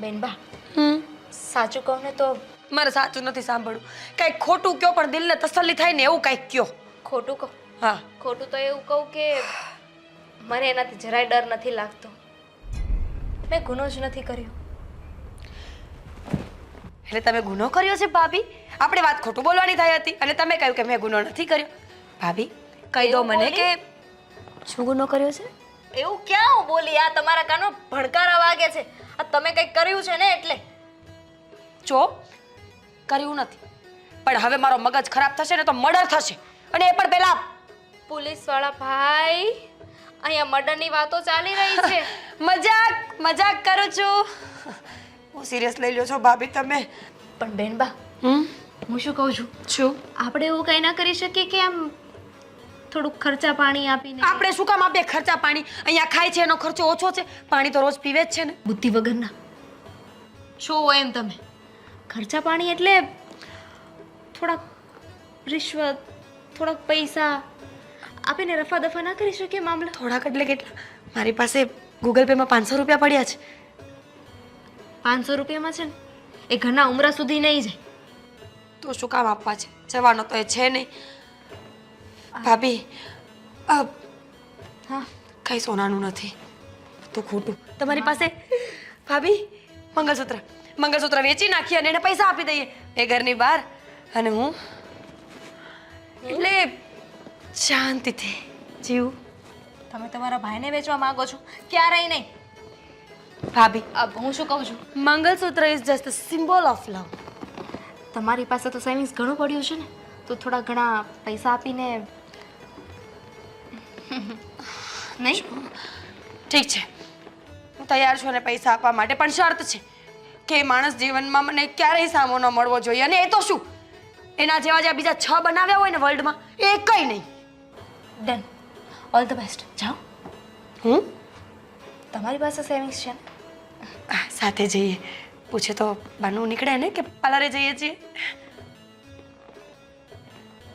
બેનબા હમ સાચું કહું ને તો મારે સાચું નથી સાંભળવું કંઈક ખોટું કયો પણ દિલને તસલ્લી થાય ને એવું કંઈક કયો ખોટું કહું હા ખોટું તો એવું કહું કે મને એનાથી જરાય ડર નથી લાગતો. મેં ગુનો જ નથી કર્યો. એટલે તમે ગુનો કર્યો છે ભાભી? આપણે વાત ખોટું બોલવાની થઈ હતી અને તમે કહ્યું કે મેં ગુનો નથી કર્યો. ભાભી કહી દો એવું મને બોલી? કે શું ગુનો કર્યો છે? એવું ક્યાં હું બોલી? આ તમારા કાનો ભણકારા વાગે છે. આ તમે કંઈક કર્યું છે ને એટલે. જો કર્યું નથી પણ હવે મારો મગજ ખરાબ થશે ને તો મર્ડર થશે અને એ પણ પેલા પોલીસવાળા ભાઈ, અહીંયા મર્ડરની વાતો ચાલી રહી છે. મજાક કરું છું. હું સિરિયસ લઈ લ્યો છો ભાભી તમે. પણ બેનબા, હું શું કહું છું, શું આપણે એવું કંઈ ના કરી શકીએ કે આમ થોડુંક ખર્ચા પાણી આપીને? આપણે શું કામ આપીએ ખર્ચા પાણી? અહીંયા ખાય છે એનો ખર્ચો ઓછો છે, પાણી તો રોજ પીવે જ છે ને. બુદ્ધિ વગરના શું હોય એમ તમે? ખર્ચા પાણી એટલે થોડાક રિશ્વત, થોડાક પૈસા આપીને રફા દફા ના કરી શકીએ મામલા? થોડાક એટલે કેટલા? મારી પાસે ગૂગલ પેમાં 500 રૂપિયા પડ્યા છે. 500 રૂપિયામાં છે ને એ ઘરના ઉમરા સુધી નહીં જાય. તો શું કામ આપવા છે? જવાનો તો એ છે નહીં. ભાભી હા, કઈ સોનાનું નથી, તો ખોટું. તમારી પાસે ભાભી મંગળસૂત્ર વેચી નાખીએ અને એને પૈસા આપી દઈએ એ ઘરની બહાર, અને હું એટલે શાંતિથી જીવું. તમે તમારા ભાઈને વેચવા માંગો છો? ક્યારેય નહીં. ભાભી હું શું કહું છું, mangalsutra is just a symbol of love. તમારી પાસે તો સેવિંગ્સ ઘણું પડ્યું છે ને, તો થોડા ઘણા પૈસા આપીને નહીં? ઠીક છે, હું તૈયાર છું અને પૈસા આપવા માટે, પણ શરત છે કે એ માણસ જીવનમાં મને ક્યારેય સામો ન મળવો જોઈએ. અને એ તો શું, એના જેવા જે બીજા 6 બનાવ્યા હોય ને વર્લ્ડમાં, એ કંઈ નહીં. ડન. All the best. જાઓ. હું તમારી પાસે સેવિંગ્સ છે ને? સાથે જઈએ. પૂછે તો બાનું નીકળે ને કે પાર્લરે જઈએ છીએ.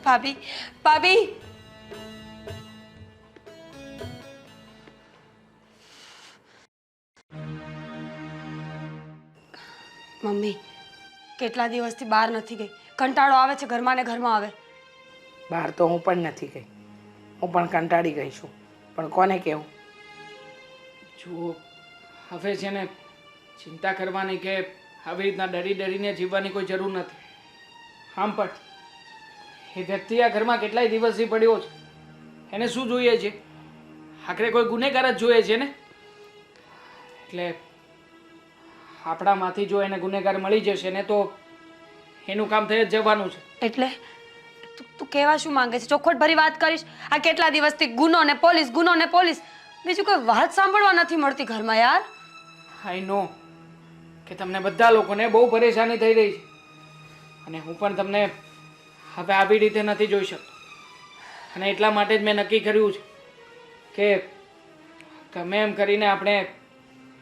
ભાભી મમ્મી કેટલા દિવસથી બહાર નથી ગઈ. કંટાળો આવે છે ઘરમાં ને ઘરમાં આવે. બહાર તો હું પણ નથી ગઈ. હું પણ કંટાળી ગઈ છું. પણ કોને કહેવું? જુઓ, હવે છે ને ચિંતા કરવાની કે આવી રીતના ડરીને જીવવાની કોઈ જરૂર નથી. આમ પણ એ વ્યક્તિ આ ઘરમાં કેટલાય દિવસથી પડ્યો છે. એને શું જોઈએ છે? આખરે કોઈ ગુનેગાર જ જોઈએ છે ને. એટલે આપણામાંથી જો એને ગુનેગાર મળી જશે ને તો એનું કામ થઈ જ જવાનું છે. એટલે તું કહેવા શું માંગે છે? ચોખવટ ભરી વાત કરીશ. આ કેટલા દિવસથી ગુનો ને પોલીસ, બીજું કોઈ વાત સાંભળવા નથી મળતી ઘરમાં યાર. આઈ નો કે તમને બધા લોકોને બહુ પરેશાની થઈ રહી છે, અને હું પણ તમને હવે આવી રીતે નથી જોઈ શકતો. અને એટલા માટે જ મેં નક્કી કર્યું છે કે ગમે એમ કરીને આપણે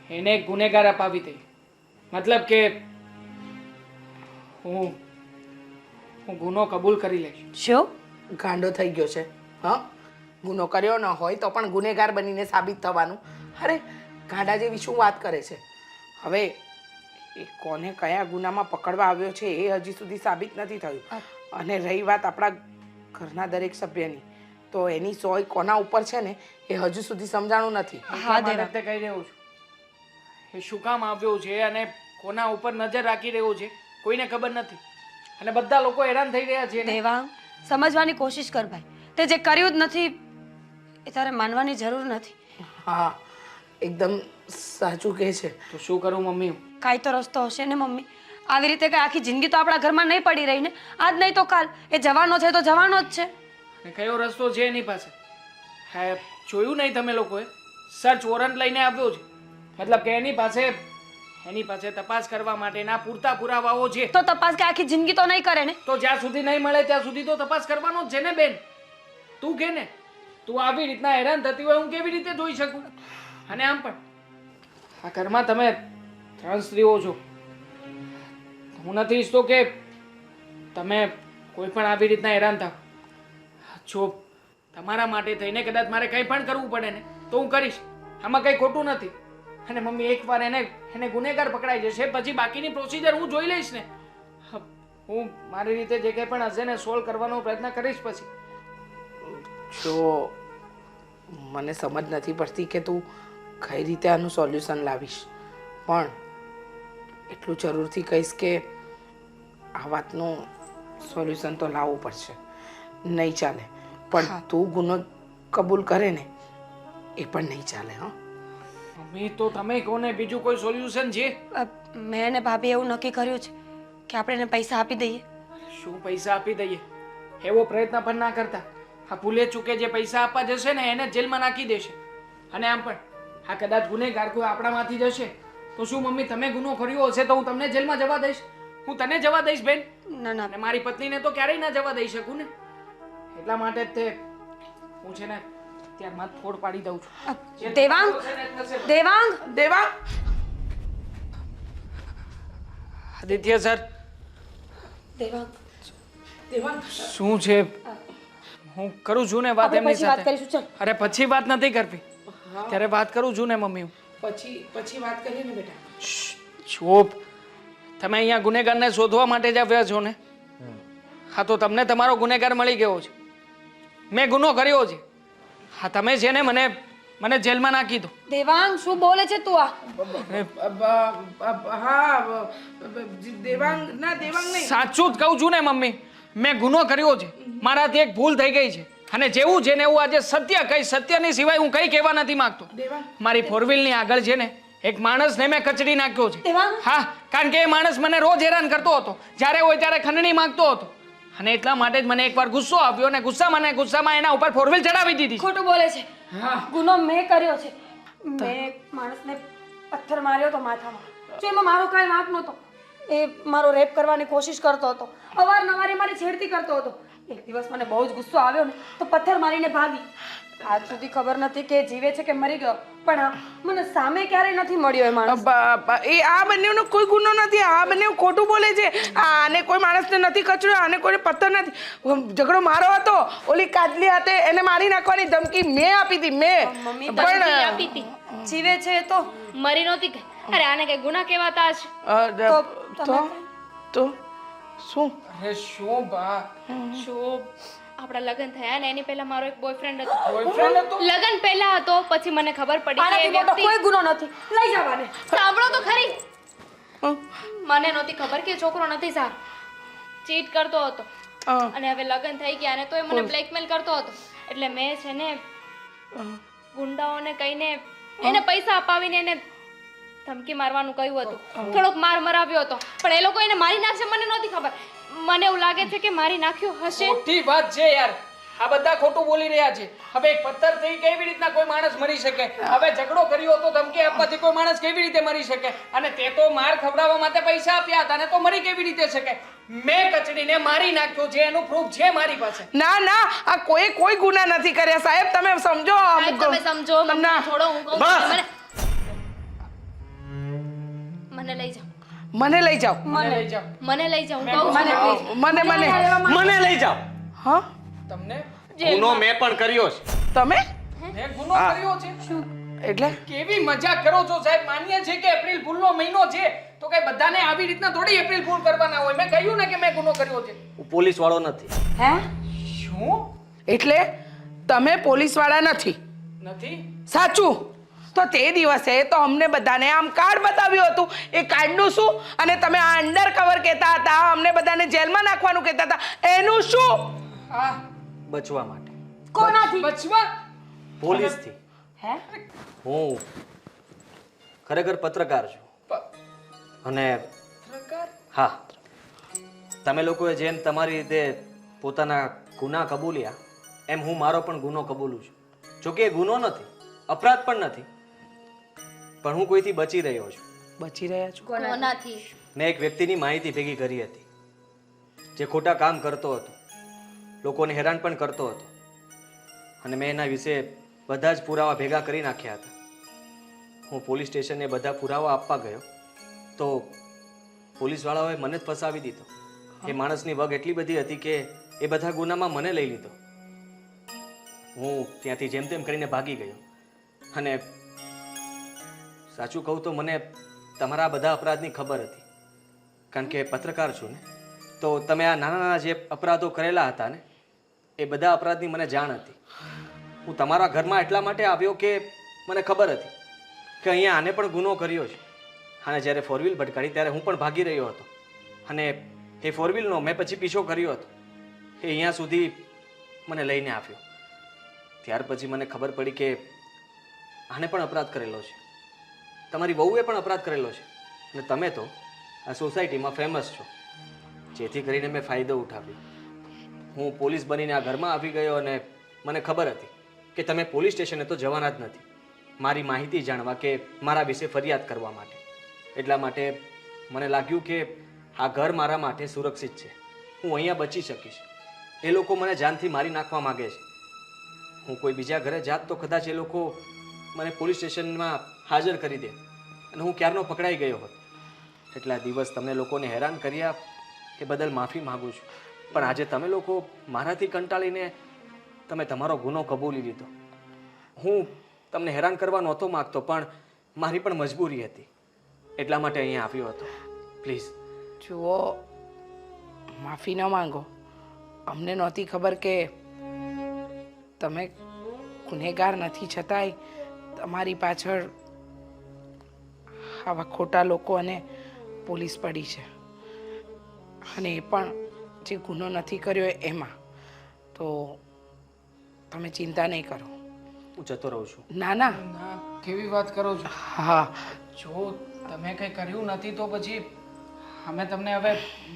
એને એક ગુનેગાર અપાવી દઈએ. મતલબ કે હું ગુનો કબૂલ કરી લઈશ. શું ગાંડો થઈ ગયો છે? હા, ગુનો કર્યો ન હોય તો પણ ગુનેગાર બનીને સાબિત થવાનું. અરે ગાંડા જેવી શું વાત કરે છે? હવે એ કોને કયા ગુનામાં પકડવા આવ્યો છે એ હજી સુધી સાબિત નથી થયું. અને રહી વાત આપણા ઘરના દરેક સભ્યની, તો એની સોય કોના ઉપર છે ને એ હજુ સુધી સમજાણું નથી. એટલા માટે તે કહી રહ્યો છું. એ શું કામ આવ્યો છે અને કોના ઉપર નજર રાખી રહ્યો છે કોઈને ખબર નથી, અને બધા લોકો હેરાન થઈ રહ્યા છે. દેવાંગ, સમજવાની કોશિશ કર ભાઈ. તે જે કર્યું જ નથી એ તારે માનવાની જરૂર નથી. હા, એકદમ સાચું કહે છે. તો શું કરું મમ્મી? કાંઈ તો રસ્તો હશે ને મમ્મી. આવી રીતે કઈ આખી જિંદગી તો આપણા ઘરમાં નહીં પડી રહી ને. આજ નહીં તો કાલ એ જવાનો છે તો જવાનો જ છે. અને કયો રસ્તો છે એની પાસે? હા, જોયું નહીં તમે લોકોએ? સર્ચ વોરંટ લઈને આવ્યો છે. મતલબ કે એની પાસે તપાસ કરવા માટેના પૂરતા પુરાવાઓ છે. તો તપાસ કે આખી જિંદગી તો નહીં કરે ને. તો જ્યાં સુધી નહીં મળે ત્યાં સુધી તો તપાસ કરવાનો જ છે ને બેન. તું કે ને, તું આવી રીતના હેરાન થતી હોય હું કેવી રીતે જોઈ શકું? અને આમ પણ આ ઘરમાં તમે 3 સ્ત્રીઓ છો. હું નથી ઈચ્છતો કે તમે કોઈ પણ આવી રીતના હેરાન થાવ. જો તમારા માટે થઈને કદાચ મારે કંઈ પણ કરવું પડે ને તો હું કરીશ. આમાં કંઈ ખોટું નથી. અને મમ્મી એકવાર એને ગુનેગાર પકડાઈ જશે પછી બાકીની પ્રોસિજર હું જોઈ લઈશ ને. હું મારી રીતે જે કંઈ પણ હશે ને સોલ્વ કરવાનો પ્રયત્ન કરીશ પછી. જો મને સમજ નથી પડતી કે તું કઈ રીતે આનું સોલ્યુશન લાવીશ, પણ એટલું જરૂરથી કહીશ કે આ વાતનું સોલ્યુશન તો લાવવું પડશે. નહીં ચાલે પણ તું ગુનો કબૂલ કરે ને એ પણ નહીં ચાલે. હા મમ્મી તો તમે કહો ને બીજું કોઈ સોલ્યુશન છે? મેં અને ભાભી એવું નક્કી કર્યું છે કે આપણે એને પૈસા આપી દઈએ. શું પૈસા આપી દઈએ? એવો પ્રયત્ન પણ ના કરતા. આ ભૂલે ચૂકે જે પૈસા આપવા જશે ને એને જેલમાં નાખી દેશે. અને આમ પણ આ કદાચ ગુનેગાર કોઈ આપણામાંથી જશે તો શું મમ્મી તમે ગુનો કર્યો હશે તો હું તમને જેલમાં જવા દઈશ? હું તને જવા દઈશ બેન? ના ના અને મારી પત્નીને તો ક્યારેય ના જવા દઈ શકું ને. એટલા માટે જ તે હું છે ને ત્યારમાં જ ફોડ પાડી દઉં છું. દેવાંગ દેવાંગ દેવા આદિત્ય સર દેવાંગ દેવા શું છે? હું કરું છું ને વાત આપણે એમની પછી વાત સાથે. કરીશું ચાલ. અરે પછી વાત નથી કરવી, ત્યારે વાત કરું છું ને મમ્મી હું. પછી વાત કરીએ ને બેટા. ચૂપ. તમે અહીંયા ગુનેગારને શોધવા માટે જ આવ્યા છો ને? હા તો તમને તમારો ગુનેગાર મળી ગયો છે. મેં ગુનો કર્યો છે. હા તમે છે ને મને જેલમાં નાખી દો. દેવાંગ શું બોલે છે તું આ? હા દેવાંગ ના દેવાંગ નહીં. સાચું જ કહું છું ને મમ્મી, મેં ગુનો કર્યો છે. મારાથી એક ભૂલ થઈ ગઈ છે અને જેવું છે ને એવું આજે સત્ય કઈ સત્યની સિવાય હું કઈ કહેવા નથી માંગતો. મારી ફોરવ્હીલની આગળ છે ને એક માણસને મેં કચડી નાખ્યો છે. દેવાંગ હા, કારણ કે એ માણસ મને રોજ હેરાન કરતો હતો. જ્યારે હોય ત્યારે ખંડણી માંગતો હતો અને એટલા માટે જ મને એકવાર ગુસ્સો આવ્યો અને ગુસ્સામાં એના ઉપર ફોરવ્હીલ ચડાવી દીધી. ખોટું બોલે છે. ગુનો મેં કર્યો છે. મેં એક માણસને પથ્થર માર્યો હતો માથામાં. જો એમાં મારો કાંઈ વાંક નહોતો. એ મારો રેપ કરવાની કોશિશ કરતો હતો. અવારનવાર એ મારી છેડતી કરતો હતો. એક દિવસ મને બહુ જ ગુસ્સો આવ્યો ને તો પથ્થર મારીને ભાગી. આજ સુધી ખબર નથી કે જીવે છે કે મરી ગયો, પણ મને સામે ક્યારેય નથી મળ્યો એ માણસ. એ આ બંનેનો કોઈ ગુનો નથી. આ બંને ખોટું બોલે છે. આને કોઈ માણસને નથી કચડ્યો, આને કોઈને પથ્થર નથી. ઝઘડો મારો હતો. ઓલી કાજલી hatte એને મારી નાખવાની ધમકી મેં આપી હતી. મેં મમ્મી ધમકી આપી હતી. જીવે છે તો મરી નહોતી ગઈ. અરે આને કઈ ગુના કહેવાતા હશે? તો શું? અરે શું બા? શું આપણા લગ્ન થયા ને એની પહેલા મારો એક બોયફ્રેન્ડ હતો. બોયફ્રેન્ડ હતો? લગ્ન પહેલા હતો, પછી મને ખબર પડી કે એ આનાથી મોટો વ્યક્તિ કોઈ ગુનો નથી. લઈ જવાને. સાંભળો તો ખરી. મને નહોતી ખબર કે છોકરો નથી સારો, ચીટ કરતો હતો. અને હવે લગ્ન થઈ ગયા ને તો એ મને બ્લેકમેલ કરતો હતો. એટલે મેં છે ને ગુંડાઓને કહીને એને પૈસા અપાવીને એને ધમકી મારવાનું કહ્યું હતું. થોડોક માર મરાવ્યો હતો, પણ એ લોકો એને મારી નાખશે મને નહોતી ખબર. મને એવું લાગે છે કે મારી નાખ્યો હશે. ખોટી વાત છે યાર. આ બધા ખોટું બોલી રહ્યા છે. હવે એક પથ્થરથી કેવી રીતના કોઈ માણસ મરી શકે? હવે ઝઘડો કર્યો તો ધમકી આપવાથી કોઈ માણસ કેવી રીતે મરી શકે? અને તે તો માર ખવડાવવા માટે પૈસા આપ્યા હતા ને તો મરી કેવી રીતે શકે? મેં કચડીને મારી નાખ્યો છે એનું પ્રૂફ છે મારી પાસે. ના આ કોઈ ગુના નથી કર્યા સાહેબ. તમે સમજો. સાહેબ, તમે સમજો. મને છોડો, હું કહું છું. મને લઈ જાઓ. મને લઈ જાઓ. મને લઈ જાઓ. મને લઈ જાઓ, હું કહું છું. મને લઈ જાઓ. હા તમને ગુનો મેં પણ કર્યો છે. તમે મેં ગુનો કર્યો છે? એટલે કેવી મજાક કરો છો સાહેબ? માન્ય છે કે એપ્રિલ ફૂલનો મહિનો છે તો કઈ બધાને આવી રીતના થોડી એપ્રિલ ફૂલ કરવાના હોય. મેં કહ્યું ને કે મેં ગુનો કર્યો છે. હું પોલીસ વાળો નથી. હે શું એટલે તમે પોલીસ વાળા નથી? નથી? સાચું. તો તે દિવસે તો અમને બધાને આમ કાર્ડ બતાવ્યું હતું. એ કાર્ડનું શું? અને તમે આ અંડર કવર કહેતા હતા, અમને બધાને જેલમાં નાખવાનું કહેતા હતા, એનું શું? હા, બચવા માટે. કોનાથી? બચવા? પોલીસથી. હે હું ખરેખર પત્રકાર છું. અને પત્રકાર? હા, તમે લોકોએ જેમ તમારી રીતે પોતાના ગુના કબૂલ્યા એમ હું મારો પણ ગુનો કબૂલું છું. જોકે એ ગુનો નથી, અપરાધ પણ નથી, પણ હું કોઈથી બચી રહ્યો છું. બચી રહ્યા છો? કોનાથી? મેં એક વ્યક્તિની માહિતી ભેગી કરી હતી જે ખોટા કામ કરતો હતો, લોકોને હેરાન પણ કરતો હતો, અને મેં એના વિશે બધા જ પુરાવા ભેગા કરી નાખ્યા હતા. હું પોલીસ સ્ટેશને બધા પુરાવા આપવા ગયો તો પોલીસવાળાઓએ મને જ ફસાવી દીધો. એ માણસની વગ એટલી બધી હતી કે એ બધા ગુનામાં મને લઈ લીધો. હું ત્યાંથી જેમ તેમ કરીને ભાગી ગયો અને સાચું કહું તો મને તમારા બધા અપરાધની ખબર હતી, કારણ કે પત્રકાર છું ને, તો તમે આ નાના નાના જે અપરાધો કરેલા હતા ને એ બધા અપરાધની મને જાણ હતી. હું તમારા ઘરમાં એટલા માટે આવ્યો કે મને ખબર હતી કે અહીંયા આને પણ ગુનો કર્યો છે. અને જ્યારે ફોર વ્હીલ ભટકાડી ત્યારે હું પણ ભાગી રહ્યો હતો, અને એ ફોર વ્હીલનો મેં પછી પીછો કર્યો હતો. એ અહીંયા સુધી મને લઈને આવ્યો. ત્યાર પછી મને ખબર પડી કે આને પણ અપરાધ કરેલો છે, તમારી વહુએ પણ અપરાધ કરેલો છે, અને તમે તો આ સોસાયટીમાં ફેમસ છો, જેથી કરીને મેં ફાયદો ઉઠાવ્યો. હું પોલીસ બનીને આ ઘરમાં આવી ગયો, અને મને ખબર હતી કે તમે પોલીસ સ્ટેશને તો જવાના જ નથી મારી માહિતી જાણવા કે મારા વિશે ફરિયાદ કરવા માટે. એટલા માટે મને લાગ્યું કે આ ઘર મારા માટે સુરક્ષિત છે, હું અહીંયા બચી શકીશ. એ લોકો મને જાનથી મારી નાખવા માગે છે. હું કોઈ બીજા ઘરે જાત તો કદાચ એ લોકો મને પોલીસ સ્ટેશનમાં હાજર કરી દે અને હું ક્યારનો પકડાઈ ગયો હોત. એટલા દિવસ તમને લોકોને હેરાન કર્યા એ બદલ માફી માગું છું, પણ આજે તમે લોકો મારાથી કંટાળીને તમે તમારો ગુનો કબૂલી લીધો. હું તમને હેરાન કરવા નહોતો માગતો, પણ મારી પણ મજબૂરી હતી, એટલા માટે અહીંયા આવ્યો હતો. પ્લીઝ જુઓ, માફી ન માંગો. અમને નહોતી ખબર કે તમે ગુનેગાર નથી, છતાંય તમારી પાછળ આવા ખોટા લોકો અને પોલીસ પડી છે, અને એ પણ જે ગુનો નથી કર્યો એમાં. તો તમે ચિંતા નહીં કરો. હું જતો રહું છું. ના ના, ના, કેવી વાત કરો છો? હા, જો તમે કંઈ કર્યું નથી તો પછી અમે તમને હવે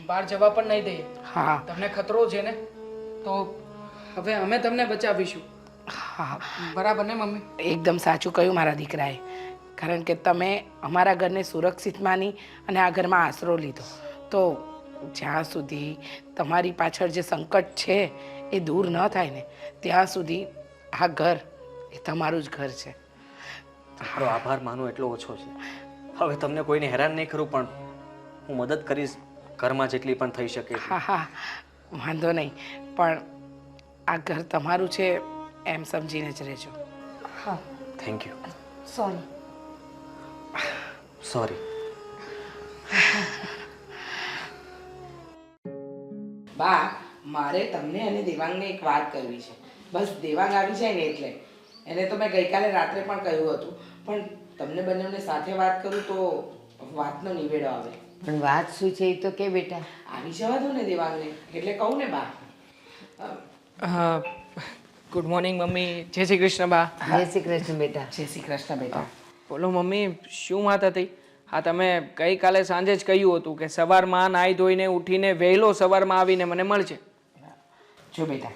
બહાર જવા પણ નહીં દઈએ. હા, તમને ખતરો છે ને, તો હવે અમે તમને બચાવીશું. હા, બરાબર ને મમ્મી? એકદમ સાચું કહ્યું મારા દીકરાએ, કારણ કે તમે અમારા ઘરને સુરક્ષિત માની અને આ ઘરમાં આશરો લીધો. તો જ્યાં સુધી તમારી પાછળ જે સંકટ છે એ દૂર ન થાય ને ત્યાં સુધી આ ઘર એ તમારું જ ઘર છે. મારો આભાર માનો એટલો ઓછો છે. હવે તમને કોઈને હેરાન નહીં કરું, પણ હું મદદ કરીશ ઘરમાં જેટલી પણ થઈ શકે. હા હા, વાંધો નહીં, પણ આ ઘર તમારું છે એમ સમજીને જ રહેજો. હા થેન્ક યુ. સોરી. સોરી. બા, મારે તમને અને દેવાંગને એક વાત કરવી છે. બસ દેવાંગ આવી જાય ને એટલે. એને તો મેં ગઈકાલે રાત્રે પણ કહ્યું હતું, પણ તમને બંનેને સાથે વાત કરું તો વાતનો નિવેડો આવે. પણ વાત શું છે એ તો કે બેટા. આવી જવા દો ને દેવાંગને, એટલે કહું ને બા. Good morning mummy. જય શ્રી કૃષ્ણ બા. જય શ્રી કૃષ્ણ બેટા. જય શ્રી કૃષ્ણ બેટા. બોલો મમ્મી, શું વાત હતી? હા, તમે ગઈકાલે સાંજે જ કહ્યું હતું કે સવારમાં નાહી ધોઈને ઉઠીને વહેલો સવારમાં આવીને મને મળશે. જો બેટા,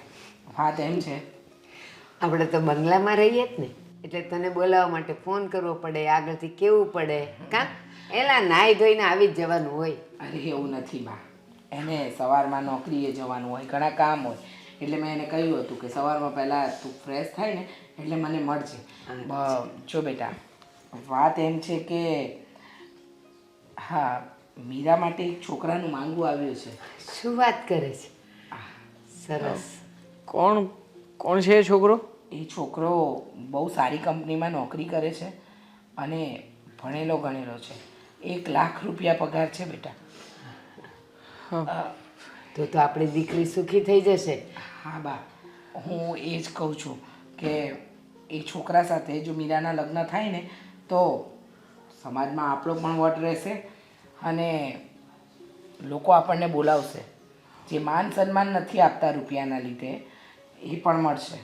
વાત એમ છે, આપણે તો બંગલામાં રહીએ જ ને, એટલે તને બોલાવવા માટે ફોન કરવો પડે, આગળથી કેવું પડે કા. એલા નાહી ધોઈને આવી જ જવાનું હોય. અરે એવું નથી બા, એને સવારમાં નોકરીએ જવાનું હોય, ઘણા કામ હોય, એટલે મેં એને કહ્યું હતું કે સવારમાં પહેલાં તું ફ્રેશ થાય ને એટલે મને મળજે. જો બેટા, વાત એમ છે કે હા, મીરા માટે એક છોકરાનું માંગવું આવ્યું છે. શું વાત કરે છે? સરસ. કોણ કોણ છે એ છોકરો? એ છોકરો બહુ સારી કંપનીમાં નોકરી કરે છે અને ભણેલો ગણેલો છે. 1 લાખ રૂપિયા પગાર છે બેટા. તો તો આપણી દીકરી સુખી થઈ જશે. હા બા, હું એ જ કહું છું કે એ છોકરા સાથે જો મીરાના લગ્ન થાય ને તો સમાજમાં આપણો પણ વટ રહેશે અને લોકો આપણને બોલાવશે. જે માન સન્માન નથી આપતા રૂપિયાના લીધે એ પણ મળશે.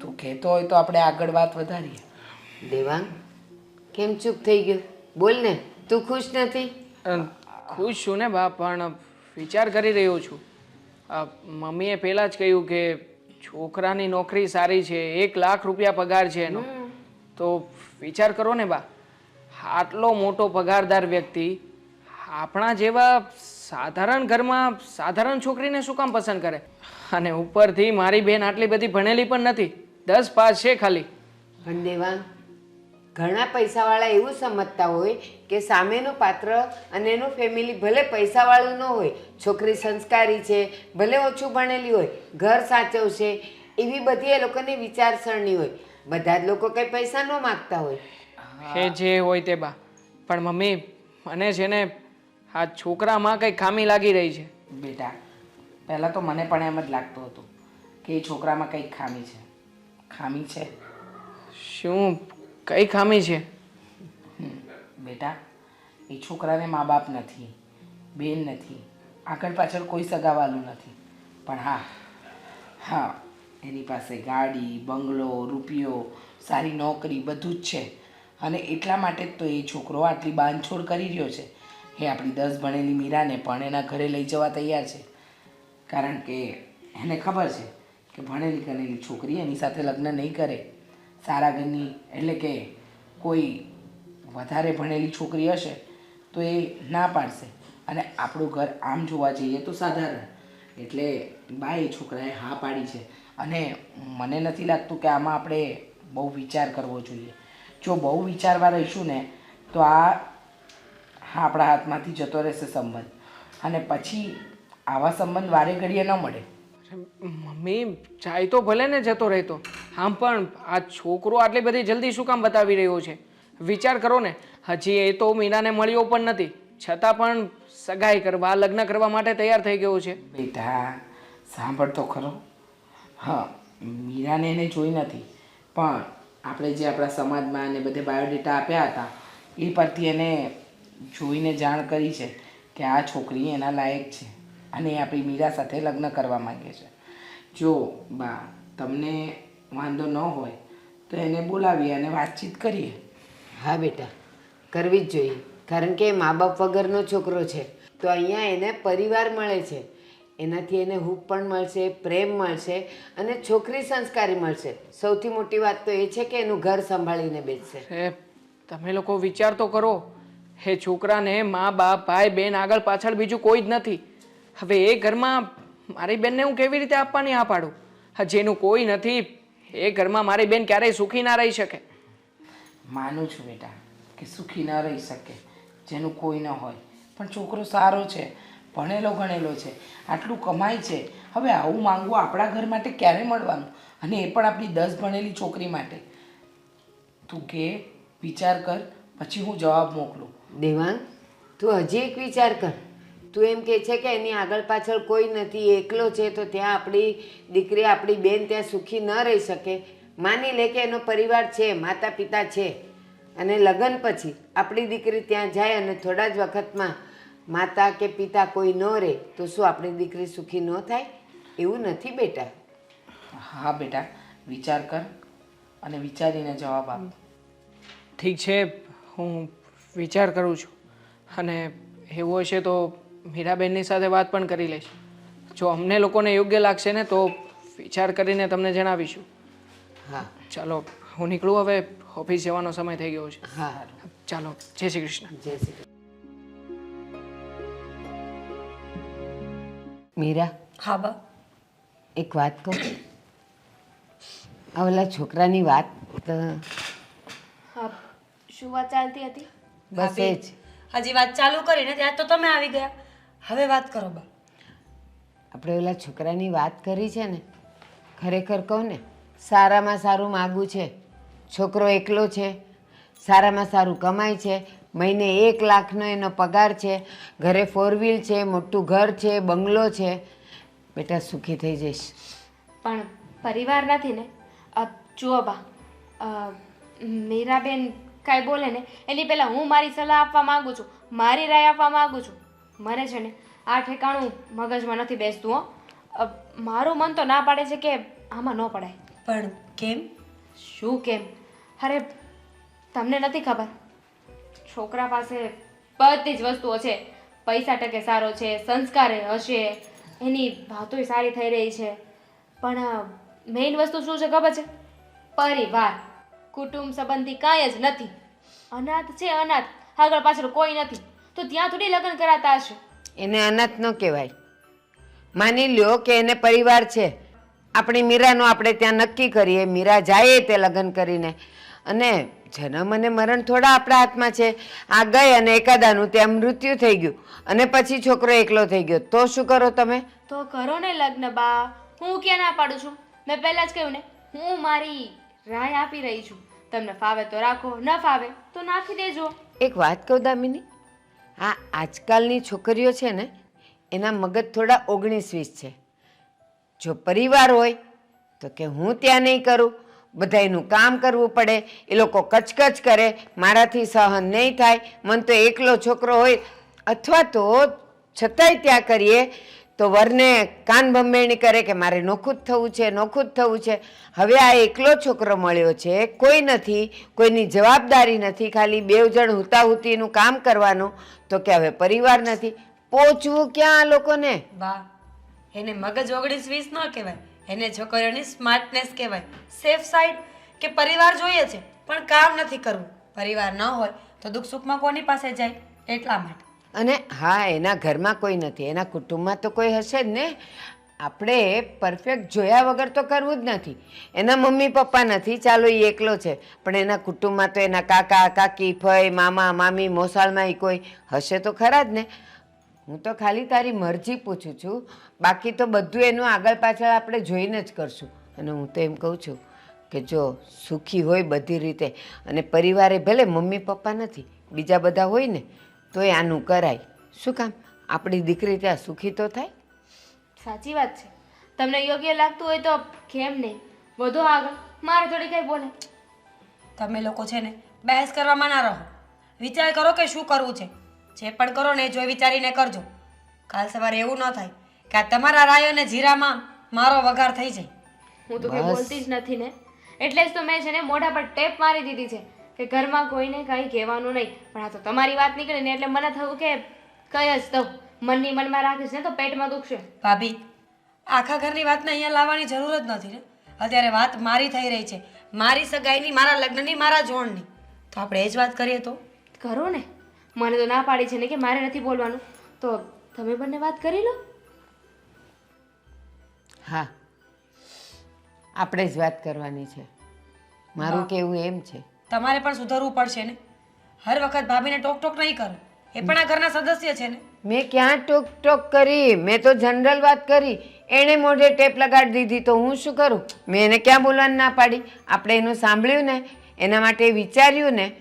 તું કહેતો હોય તો આપણે આગળ વાત વધારીએ. દેવાંગ, કેમ ચૂપ થઈ ગયો? બોલ ને, તું ખુશ નથી? ખુશ છું ને બા, પણ વિચાર કરી રહ્યો છું. મમ્મીએ પહેલાં જ કહ્યું કે છોકરાની નોકરી સારી છે, 1 લાખ રૂપિયા પગાર છે એનો. તો વિચાર કરો ને બા, આટલો મોટો પગારદાર વ્યક્તિ આપણા જેવા સાધારણ ઘરમાં સાધારણ છોકરીને શું કામ પસંદ કરે? અને ઉપરથી મારી બેન આટલી બધી ભણેલી પણ નથી, 10 પાસ છે ખાલી. પણ દેવાંગ, ઘણા પૈસાવાળા એવું સમજતા હોય કે સામેનું પાત્ર અને એનું ફેમિલી ભલે પૈસાવાળું ન હોય, છોકરી સંસ્કારી છે, ભલે ઓછું ભણેલી હોય, ઘર સાચવશે, એવી બધી એ લોકોની વિચારસરણી હોય. બધા જ લોકો કંઈ પૈસા ન માગતા હોય. એ જે હોય તે બા, પણ મમ્મી મને છે ને આ છોકરામાં કંઈ ખામી લાગી રહી છે. બેટા પહેલાં તો મને પણ એમ જ લાગતું હતું કે એ છોકરામાં કંઈક ખામી છે. ખામી છે શું કઈ ખામી છે? બેટા એ છોકરાને મા બાપ નથી, બેન નથી, આગળ પાછળ કોઈ સગાવાલું નથી, પણ હા એની પાસે ગાડી, બંગલો, રૂપિયો, સારી નોકરી બધું જ છે. અને એટલા માટે જ તો એ છોકરો આટલી બાંધછોડ કરી રહ્યો છે. એ આપણી 10 ભણેલી મીરાને પણ એના ઘરે લઈ જવા તૈયાર છે, કારણ કે એને ખબર છે કે ભણેલી ગણેલી છોકરી એની સાથે લગ્ન નહીં કરે. સારા ઘરની એટલે કે કોઈ વધારે ભણેલી છોકરી હશે તો એ ના પાડશે. અને આપણું ઘર આમ જોવા જઈએ તો સાધારણ, એટલે બા એ છોકરાએ હા પાડી છે. અને મને નથી લાગતું કે આમાં આપણે બહુ વિચાર કરવો જોઈએ. જો બહુ વિચારવા રહીશું ને તો આ આપણા હાથમાંથી જતો રહેશે સંબંધ, અને પછી આવા સંબંધ વારે ઘડીએ ન મળે. મમ્મી જાય તો ભલે ને જતો રહેતો, આમ પણ આ છોકરો આટલી બધી જલ્દી શું કામ બતાવી રહ્યો છે? વિચાર કરો ને, હજી એ તો મીરાને મળ્યો પણ નથી, છતાં પણ સગાઈ કરવા, લગ્ન કરવા માટે તૈયાર થઈ ગયો છે. બેટા સાંભળ તો ખરો. હા, મીરાને એને જોઈ નથી, પણ આપણે જે આપણા સમાજમાં અને બધે બાયોડેટા આપ્યા હતા એ પરથી એને જોઈને જાણ કરી છે કે આ છોકરી એના લાયક છે અને એ આપણી મીરા સાથે લગ્ન કરવા માંગે છે. જો બા તમને વાંધો ન હોય તો એને બોલાવીએ અને વાતચીત કરીએ. હા બેટા, કરવી જ જોઈએ, કારણ કે મા બાપ વગરનો છોકરો છે તો અહીંયા એને પરિવાર મળે છે. એનાથી એને હૂંફ પણ મળશે, પ્રેમ મળશે અને છોકરી સંસ્કારી મળશે. સૌથી મોટી વાત તો એ છે કે એનું ઘર સંભાળીને બેસશે. તમે લોકો વિચાર તો કરો, એ છોકરાને મા બાપ, ભાઈ બહેન આગળ પાછળ બીજું કોઈ જ નથી. હવે એ ઘરમાં મારી બેનને હું કેવી રીતે આપવાની હા પાડું? જેનું કોઈ નથી એ ઘરમાં મારી બેન ક્યારેય સુખી ના રહી શકે. માનું છું બેટા કે સુખી ન રહી શકે જેનું કોઈ ન હોય, પણ છોકરો સારો છે, ભણેલો ગણેલો છે, આટલું કમાય છે. હવે આવું માંગવું આપણા ઘર માટે ક્યારે મળવાનું? અને એ પણ આપણી 10 ભણેલી છોકરી માટે. તું કે વિચાર કર, પછી હું જવાબ મોકલું. દેવાંગ, તું હજી એક વિચાર કર. તું એમ કહે છે કે એની આગળ પાછળ કોઈ નથી, એકલો છે, તો ત્યાં આપણી દીકરી, આપણી બેન ત્યાં સુખી ન રહી શકે. માની લે કે એનો પરિવાર છે, માતા પિતા છે, અને લગ્ન પછી આપણી દીકરી ત્યાં જાય અને થોડા જ વખતમાં માતા કે પિતા કોઈ ન રહે તો શું આપણી દીકરી સુખી ન થાય? એવું નથી બેટા. હા બેટા, વિચાર કર અને વિચારીને જવાબ આપ. ઠીક છે, હું વિચાર કરું છું, અને એવું હશે તો મીરાબેનની સાથે વાત પણ કરી લઈશ. જો અમને લોકોને યોગ્ય લાગશે ને તો વિચાર કરીને તમને જણાવીશું. હા ચાલો હું નીકળું, હવે ઓફિસ જવાનો સમય થઈ ગયો છે. હા, ચાલો, જય શ્રી કૃષ્ણ. જય શ્રી કૃષ્ણ. મીરા, હા બા. એક વાત કહું? આ ઓલા છોકરાની વાત હા, શું વાત ચાલતી હતી? બસ એ જ. હજી વાત ચાલુ કરીને ત્યાં તો તમે આવી ગયા. હવે વાત કરો બા. આપણે ઓલા છોકરાની વાત કરી છે ને, ખરેખર કહું ને, સારામાં સારું માગું છે. છોકરો એકલો છે, સારામાં સારું કમાય છે, મહિને 1 લાખનો એનો પગાર છે, ઘરે 4 વ્હીલ છે, મોટું ઘર છે, બંગલો છે. બેટા સુખી થઈ જઈશ. પણ પરિવાર નથી ને. જુઓ બા, મીરાબેન કાંઈ બોલે ને એની પહેલાં હું મારી સલાહ આપવા માગું છું, મારી રાય આપવા માગું છું. મને છે ને આ ઠેકાણું મગજમાં નથી બેસતું હો. મારું મન તો ના પાડે છે કે આમાં ન પડાય. પણ કેમ? શું કેમ? અરે તમને નથી ખબર, છોકરા પાસે બધી જ વસ્તુઓ છે. પૈસા ટકે સારો છે, સંસ્કારે હશે, એની વાતોય સારી થઈ રહી છે, પણ મેઇન વસ્તુ શું છે ખબર છે? પરિવાર, કુટુંબ સંબંધી કાંઈ જ નથી. અનાથ છે, અનાથ, આગળ પાછળ કોઈ નથી, તો ત્યાં થોડી લગ્ન કરાતા હશે. એને અનાથ ન કહેવાય. માની લ્યો કે એને પરિવાર છે. આપણી મીરાનું આપણે ત્યાં નક્કી કરીએ, મીરા જાય તે લગ્ન કરીને, અને જન્મ અને મરણ થોડા આપણા હાથમાં છે. આ ગઈ અને એકાદાનું ત્યાં મૃત્યુ થઈ ગયું અને પછી છોકરો એકલો થઈ ગયો, તો શું કરો તમે? તો કરો ને લગ્ન બા, હું ક્યાં ના પાડું છું. મેં પહેલાં જ કહ્યું ને, હું મારી રાય આપી રહી છું. તમને ફાવે તો રાખો, ન ફાવે તો નાખી દેજો. એક વાત કહું દામિની, આ આજકાલની છોકરીઓ છે ને એના મગજ થોડા 19-20 છે. જો પરિવાર હોય તો કે હું ત્યાં નહીં કરું, બધા એનું કામ કરવું પડે, એ લોકો કચકચ કરે, મારાથી સહન નહીં થાય, મને તો એકલો છોકરો હોય, અથવા તો છતાંય ત્યાં કરીએ તો વરને કાન ભંભેરણી કરે કે મારે નોખું જ થવું છે, નોખું જ થવું છે. હવે આ એકલો છોકરો મળ્યો છે, કોઈ નથી, કોઈની જવાબદારી નથી, ખાલી 2 જણ હુતાહુતીનું કામ કરવાનું, તો કે હવે પરિવાર નથી. પહોંચવું ક્યાં આ લોકોને? વાહ, એને મગજ 19-20 ન કહેવાય, એને છોકરીઓની સ્માર્ટનેસ કહેવાય. સેફ સાઈડ કે પરિવાર જોઈએ છે પણ કામ નથી કરવું. પરિવાર ન હોય તો દુઃખ સુખમાં કોની પાસે જાય? એટલા માટે. અને હા, એના ઘરમાં કોઈ નથી, એના કુટુંબમાં તો કોઈ હશે જ ને. આપણે પરફેક્ટ જોયા વગર તો કરવું જ નથી. એના મમ્મી પપ્પા નથી, ચાલો એ એકલો છે, પણ એના કુટુંબમાં તો એના કાકા કાકી, ફઈ, મામા મામી, મોસાળમાં કોઈ હશે તો ખરા જ ને. હું તો ખાલી તારી મરજી પૂછું છું, બાકી તો બધું એનું આગળ પાછળ આપણે જોઈને જ કરશું. અને હું તો એમ કહું છું કે જો સુખી હોય બધી રીતે, અને પરિવારે ભલે મમ્મી પપ્પા નથી, બીજા બધા હોય ને, તોય આનું કરાય. શું કામ? આપણી દીકરી ત્યાં સુખી તો થાય. સાચી વાત છે. તમને યોગ્ય લાગતું હોય તો કેમ નહીં, વધો આગળ, મારે થોડી કંઈ બોલે. તમે લોકો છે ને બહેસ કરવામાં ના રહો. વિચાર કરો કે શું કરવું છે. જે પણ કરો ને એ જોઈ વિચારીને કરજો. કાલ સવારે એવું ન થાય કે આ તમારા રાય અને જીરામાં મારો વઘાર થઈ જાય. હું તો કંઈ બોલતી જ નથી ને, એટલે જ તો મેં છે ને મોઢા પર ટેપ મારી દીધી છે કે ઘરમાં કોઈને કંઈ કહેવાનું નહીં. પણ આ તો તમારી વાત નીકળી ને એટલે મને થયું કે કંઈ જ દઉં, મનની મનમાં રાખીશ ને તો પેટમાં દુખશે. ભાભી, આખા ઘરની વાતને અહીંયા લાવવાની જરૂર જ નથી ને. અત્યારે વાત મારી થઈ રહી છે, મારી સગાઈની, મારા લગ્નની, મારા જોડની. તો આપણે એ જ વાત કરીએ તો કરો ને. મને તો ના પાડી છે ને કે મારે નથી બોલવાનું, તો તમે બંને વાત કરી લો. હા, આપણે જ વાત કરવાની છે. મારું કહેવું એમ છે. તમારે પણ સુધરવું પડશે ને. હર વખત ભાભીને ટોક ટોક નહીં કરો, એ પણ આ ઘરના સદસ્ય છે ને. મેં ક્યાં ટોક ટોક કરી? મેં તો જનરલ વાત કરી. એણે મોઢે ટેપ લગાડી દીધી તો હું શું કરું? મેં એને ક્યાં બોલવાની ના પાડી? આપણે એનું સાંભળ્યું ને, એના માટે વિચાર્યું ને.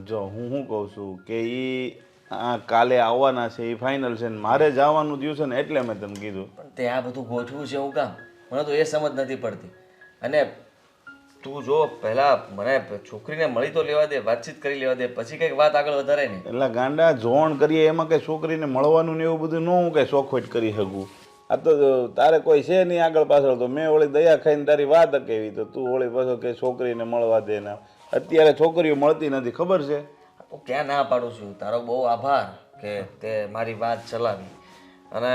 જો હું શું કહું છું કે કાલે આવવાના છે, એ ફાઇનલ છે ને મારે જવાનું થયું છે ને, એટલે મેં તને કીધું. પણ તે આ બધું ગોઠવું છે એવું કામ? મને તો એ સમજ નથી પડતી. અને તું જો પહેલા મને છોકરીને મળી તો લેવા દે, વાતચીત કરી લેવા દે, પછી કંઈક વાત આગળ વધારે નહીં. એટલે ગાંડા જોણ કરીએ એમાં કઈ છોકરીને મળવાનું ને એવું બધું ન હું કઈ શોખવટ કરી શકું. આ તો તારે કોઈ છે નહીં આગળ પાછળ, તો મેં ઓળી દયા ખાઈને તારી વાત કેવી, તો તું ઓળી પાછળ કે છોકરીને મળવા દે ને. અત્યારે છોકરીઓ મળતી નથી, ખબર છે? હું ક્યાં ના પાડું છું. તારો બહુ આભાર કે તે મારી વાત ચલાવી, અને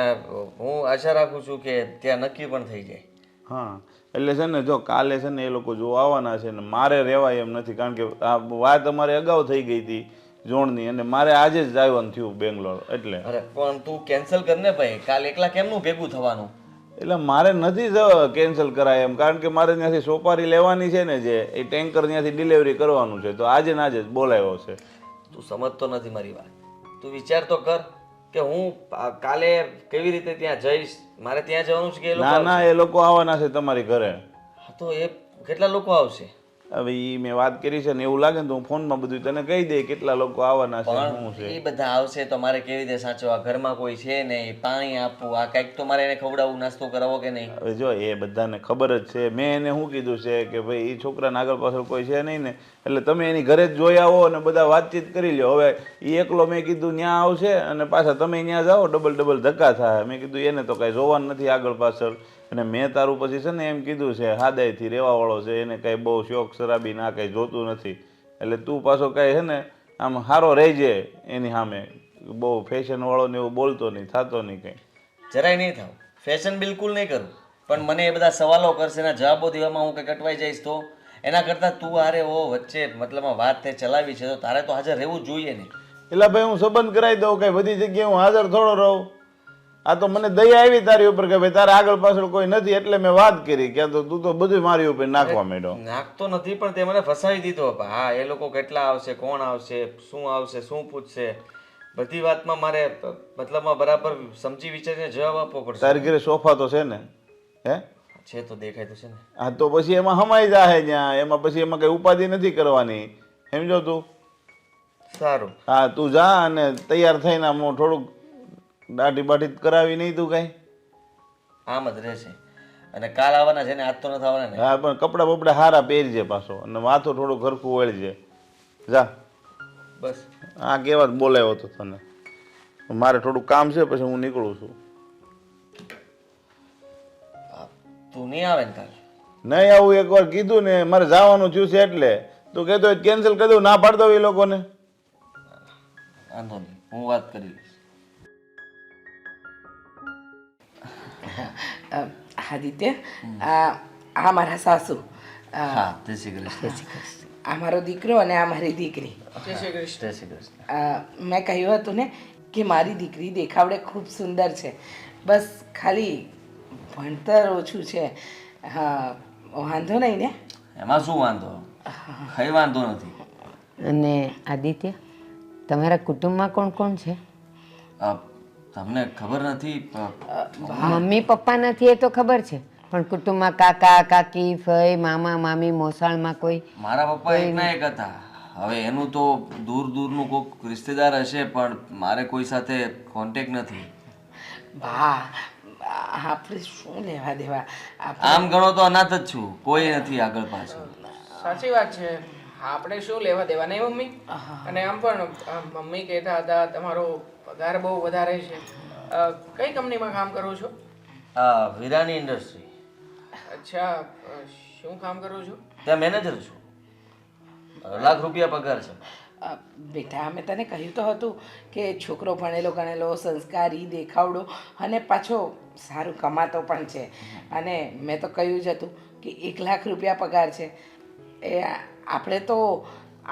હું આશા રાખું છું કે ત્યાં નક્કી પણ થઈ જાય. હા, એટલે છે ને જો કાલે છે ને એ લોકો જો આવવાના છે ને મારે રહેવાય એમ નથી, કારણ કે આ વાત અમારે અગાઉ થઈ ગઈ હતી જોણની, અને મારે આજે જ આવવાનું થયું બેંગ્લોર. એટલે અરે પણ તું કેન્સલ કર ને ભાઈ, કાલ એકલા કેમનું ભેગું થવાનું? એટલે મારે નથી કેન્સલ કરાય એમ, કારણ કે મારે ત્યાંથી સોપારી લેવાની છે ને, જે એ ટેન્કર ત્યાંથી ડિલિવરી કરવાનું છે, તો આજે ને આજે જ બોલાવ્યો છે. તું સમજતો નથી મારી વાત. તું વિચાર તો કર કે હું કાલે કેવી રીતે ત્યાં જઈશ. મારે ત્યાં જવાનું છે કે એ લોકો? ના ના, એ લોકો આવવાના છે તમારી ઘરે. હા, તો એ કેટલા લોકો આવશે? હવે એ મેં વાત કરી છે ને, એવું લાગે ને તો હું ફોનમાં બધું તને કહી દે કેટલા લોકો આવવાના છે, શું પણ છે. એ બધા આવશે તો મારે કેવી રીતે સાચવવા? ઘરમાં કોઈ છે નહીં, પાણી આપવું, આ કંઈક તો મારે એને ખવડાવવું, નાસ્તો કરાવવો કે નહીં? હવે જો એ બધાને ખબર જ છે. મેં એને શું કીધું છે કે ભાઈ એ છોકરાને આગળ પાછળ કોઈ છે નહીં ને, એટલે તમે એની ઘરે જ જોઈ આવો અને બધા વાતચીત કરી લો. હવે એ એકલો મેં કીધું ત્યાં આવશે અને પાછા તમે ત્યાં જાઓ, ડબલ ધક્કા થાય. મેં કીધું એને તો કાંઈ જોવાનું નથી આગળ પાછળ, અને મેં તારું પછી છે ને એમ કીધું છે હાદાઈથી રહેવાવાળો છે, એને કાંઈ બહુ શોખ શરાબી ના કાંઈ જોતું નથી. એટલે તું પાછો કાંઈ છે ને આમ સારો રહેજે એની સામે, બહુ ફેશનવાળો ને એવું બોલતો નહીં, થતો નહીં કંઈ. જરાય નહીં થાવ. ફેશન બિલકુલ નહીં કરું, પણ મને એ બધા સવાલો કરશે, એના જવાબો દેવામાં હું કંઈક અટવાઈ જઈશ તો એના કરતાં તું હારે ઓ વચ્ચે મતલબમાં વાત તે ચલાવી છે, તો તારે તો હાજર રહેવું જ જોઈએ ને. એટલે ભાઈ હું સંબંધ કરાવી દઉં, કઈ બધી જગ્યાએ હું હાજર થોડો રહું. આ તો મને દયા આવી તારી ઉપર કે ભાઈ તારે આગળ પાછળ કોઈ નથી, એટલે મેં વાત કરી. ક્યાં તો તું તો બધું મારી ઉપર નાખવા માંડ્યો. નાખતો નથી, પણ તે મને ફસાવી દીધો. હા, એ લોકો કેટલા આવશે, કોણ આવશે, શું પૂછશે, બધી વાતમાં મારે મતલબમાં બરાબર સમજી વિચારીને જવાબ આપવો પડશે. તારી ઘરે સોફા તો છે ને? હે, છે તો દેખાય તો છે ને. હા તો પછી એમાં હમાઈ જાહે ત્યાં, એમાં પછી એમાં કઈ ઉપાધિ નથી કરવાની, સમજો તું. સારું. હા તું જા અને તૈયાર થઈને આમ થોડુંક દાઢી બાઢી કરાવી નહીં તું કઈ. આમ જ રહેશે. અને કાલ આવવાના છે ને, આજ તો નથી આવવાના ને. હા પણ કપડા બપડા હારા પહેરજે પાછો, અને માથું થોડું ઘરખું વળજે. જા. બસ. હા કેવા જ બોલાવ્યો હતો તને. મારે થોડું કામ છે, પછી હું નીકળું છું. તું નહીં આવે ને કાલ? નહીં આવું એકવાર કીધું ને, મારે જવાનું થયું છે એટલે. તું કહેતો હોય કેન્સલ કરી દઉં, ના પાડ દઉં એ લોકોને. વાંધો નહીં, હું વાત કરી લઈશ. આદિત્ય, આ મારા સાસુ, હા, જય શ્રી કૃષ્ણ. આ મારો દીકરો અને આ મારી દીકરી. જય શ્રી કૃષ્ણ. મેં કહ્યું હતું ને કે મારી દીકરી દેખાવડે ખૂબ સુંદર છે, બસ ખાલી ભણતર ઓછું છે. હા, વાંધો નહીં ને? એમાં શું વાંધો? કઈ વાંધો નથી. અને આદિત્ય, તમારા કુટુંબમાં કોણ કોણ છે? તમને ખબર નથી? મમ્મી પપ્પા નથી એ તો ખબર છે, પણ કુટુંબમાં કાકા કાકી ફઈ મામા મામી મોસાળમાં કોઈ? મારા પપ્પા એકના એક હતા. હવે એનું તો દૂર દૂરનું કોઈક રિશ્તેદાર હશે, પણ મારે કોઈ સાથે કોન્ટેક નથી. બા, આપણે શું લેવા દેવા? આમ ગણો તો અનાથ જ છું, કોઈ નથી આગળ પાછળ. સાચી વાત છે, આપણે શું લેવા દેવા નહીં મમ્મી? અને આમ પણ મમ્મી કહેતા હતા તમારો પગાર બહુ વધારે છે. કઈ કંપનીમાં કામ કરો છો? વીરાની ઇન્ડસ્ટ્રી. અચ્છા, શું કામ કરો છો? ત્યાં મેનેજર છું. ₹1,00,000 પગાર છે. બેટા, અમે તને કહ્યું તો હતું કે છોકરો ભણેલો ગણેલો, સંસ્કારી, દેખાવડો અને પાછો સારું કમાતો પણ છે. અને મેં તો કહ્યું જ હતું કે ₹1,00,000 પગાર છે. એ આપણે તો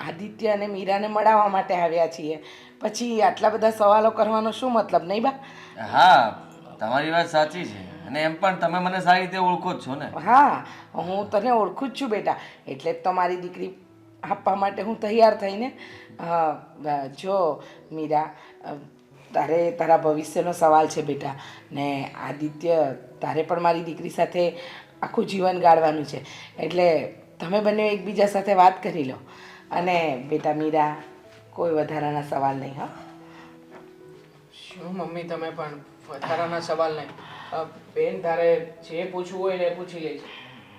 આદિત્ય અને મીરાને મળાવવા માટે આવ્યા છીએ, પછી આટલા બધા સવાલો કરવાનો શું મતલબ, નહીં બા? હા, તમારી વાત સાચી છે. અને એમ પણ તમે મને સારી રીતે ઓળખો જ છો ને. હા, હું તને ઓળખું જ છું બેટા, એટલે જ તો મારી દીકરી આપવા માટે હું તૈયાર થઈને. જો મીરા, તારે તારા ભવિષ્યનો સવાલ છે બેટા, ને આદિત્ય, તારે પણ મારી દીકરી સાથે આખું જીવન ગાળવાનું છે, એટલે તમે બંને એકબીજા સાથે વાત કરી લો. અને બેટા મીરા, કોઈ વધારાના સવાલ નહીં. હા શું મમ્મી, તમે પણ વધારાના સવાલ નહીં? બેન, તારે જે પૂછવું હોય ને એ પૂછી લેજે.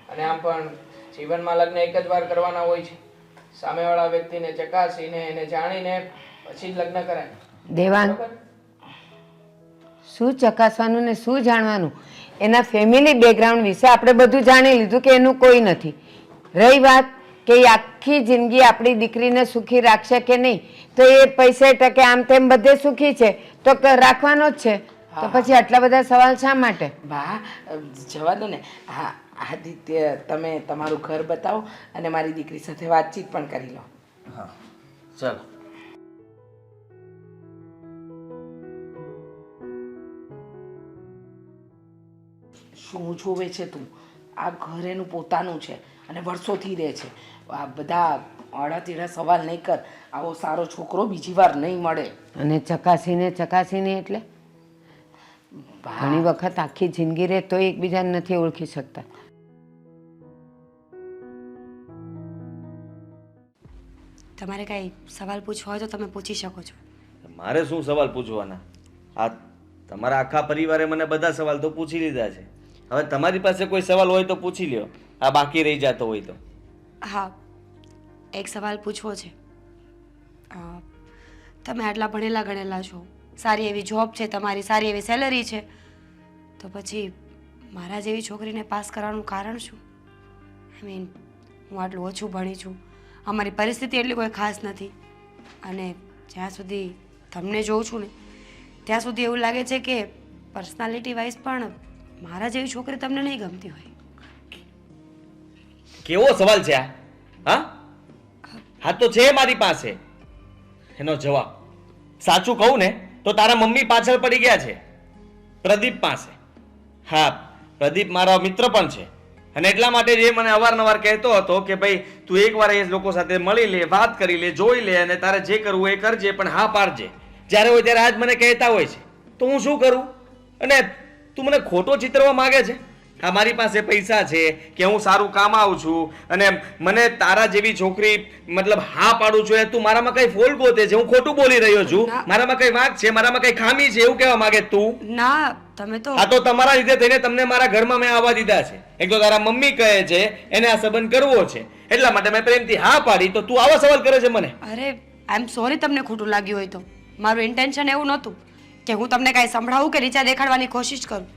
અને આમ પણ જીવનમાં લગ્ન એક જ વાર કરવાના હોય છે. સામેવાળા વ્યક્તિને ચકાસીને એને જાણીને પછી જ લગ્ન કરાય. દેવાંગ, શું ચકાસવાનું ને શું જાણવાનું? એના ફેમિલી બેકગ્રાઉન્ડ વિશે આપણે બધું જાણી લીધું કે એનું કોઈ નથી. રહી વાત કે એ આખી જિંદગી આપણી દીકરીને સુખી રાખશે કે નહીં, તો એ પૈસે ટકે આમ તેમ બધે સુખી છે તો રાખવાનો જ છે. તો પછી આટલા બધા સવાલ શા માટે? બા, જવા દો ને. હા આદિત્ય, તમે તમારું ઘર બતાવો અને મારી દીકરી સાથે વાતચીત પણ કરી લો. હા, ચાલો. શું જોવે છે તું? આ ઘર એનું પોતાનું છે અને વર્ષોથી રહે છે. આ બધા આડાતીડા સવાલ નહીં કર. આવો સારો છોકરો બીજી વાર નહીં મળે. અને ચકાસીને ચકાસીને એટલે ઘણી વખત આખી જિંદગી રહે તો એકબીજાને નથી ઓળખી શકતા. તમારે કાંઈ સવાલ પૂછવો હોય તો તમે પૂછી શકો છો. મારે શું સવાલ પૂછવાના? આ તમારા આખા પરિવારે મને બધા સવાલ તો પૂછી લીધા છે. હવે તમારી પાસે કોઈ સવાલ હોય તો પૂછી લ્યો, આ બાકી રહી જતો હોય તો. હા, એક સવાલ પૂછવો છે. તમે આટલા ભણેલા ગણેલા છો, સારી એવી જોબ છે તમારી, સારી એવી સેલરી છે, તો પછી મારા જેવી છોકરીને પાસ કરવાનું કારણ શું? આઈ મીન, હું આટલું ઓછું ભણી છું, અમારી પરિસ્થિતિ એટલી કોઈ ખાસ નથી, અને જ્યાં સુધી તમને જોઉં છું ને ત્યાં સુધી એવું લાગે છે કે પર્સનાલિટી વાઇઝ પણ મારા જેવી છોકરી તમને નહીં ગમતી હોય. કેવો સવાલ છે આ? હા હા, તો છે મારી પાસે એનો જવાબ. સાચું કહું ને તો તારા મમ્મી પાછળ પડી ગયા છે પ્રદીપ પાસે. હા, પ્રદીપ મારો મિત્ર પણ છે, અને એટલા માટે જે મને અવારનવાર કહેતો હતો કે ભાઈ તું એકવાર એ લોકો સાથે મળી લે, વાત કરી લે, જોઈ લે, અને તારે જે કરવું એ કરજે, પણ હા પાડજે. જ્યારે હોય ત્યારે આજ મને કહેતા હોય છે, તો હું શું કરું? અને તું મને ખોટો ચિતરવા માંગે છે? હા મારી પાસે પૈસા છે કે હું સારું કામ આવું છું અને મને તારા જેવી છોકરી મતલબ હા પાડું છું એ તું મારામાં કઈ ફોલ ગોતે છે? હું ખોટું બોલી રહ્યો છું? મારામાં કઈ વાંક છે? મારામાં કઈ ખામી છે એવું કહેવા માંગે તું? ના તમે તો આ તો તમારા લીધે થઈને તમને મારા ઘરમાં મેં આવવા દીધા છે. એક તો તારા મમ્મી કહે છે એને આ સંબંધ કરવો છે એટલા માટે મેં પ્રેમથી હા પાડી, તો તું આવા સવાલ કરે છે મને? અરે આઈ એમ સોરી તમને ખોટું લાગ્યું હોય તો. મારું ઇન્ટેન્શન એવું નહોતું કે હું તમને કાંઈ સંભળાવું કે નીચા દેખાડવાની કોશિશ કરું.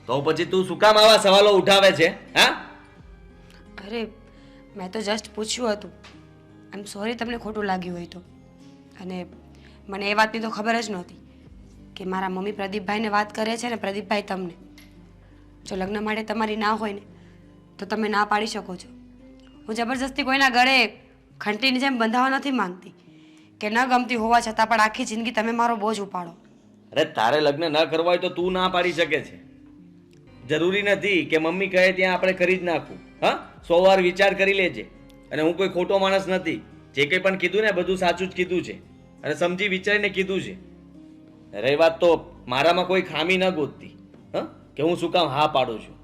તો પછી તું શું કામ આવા સવાલો ઉઠાવે છે? હા અરે મેં તો જસ્ટ પૂછ્યું હતું. આઈ એમ સોરી તમને ખોટું લાગ્યું હોય તો. અને મને એ વાતની તો ખબર જ નહોતી કે મારા મમ્મી પ્રદીપભાઈને વાત કરે છે ને પ્રદીપભાઈ તમને. જો લગ્ન માટે તમારી ના હોય ને તો તમે ના પાડી શકો છો. હું જબરજસ્તી કોઈના ગળે ઘંટીની જેમ બંધાવા નથી માંગતી કે ન ગમતી હોવા છતાં પણ આખી જિંદગી તમે મારો બોજ ઉપાડો. અરે તારે લગ્ન ન કરવા હોય તો તું ના પાડી શકે છે. જરૂરી નથી કે મમ્મી કહે ત્યાં આપણે કરી જ નાખવું. હા 100 વાર વિચાર કરી લેજે. અને હું કોઈ ખોટો માણસ નથી. જે કંઈ પણ કીધું ને બધું સાચું જ કીધું છે અને સમજી વિચારીને કીધું છે. રહી વાત તો મારામાં કોઈ ખામી ન ગોતતી હા કે હું શું કામ હા પાડું છું.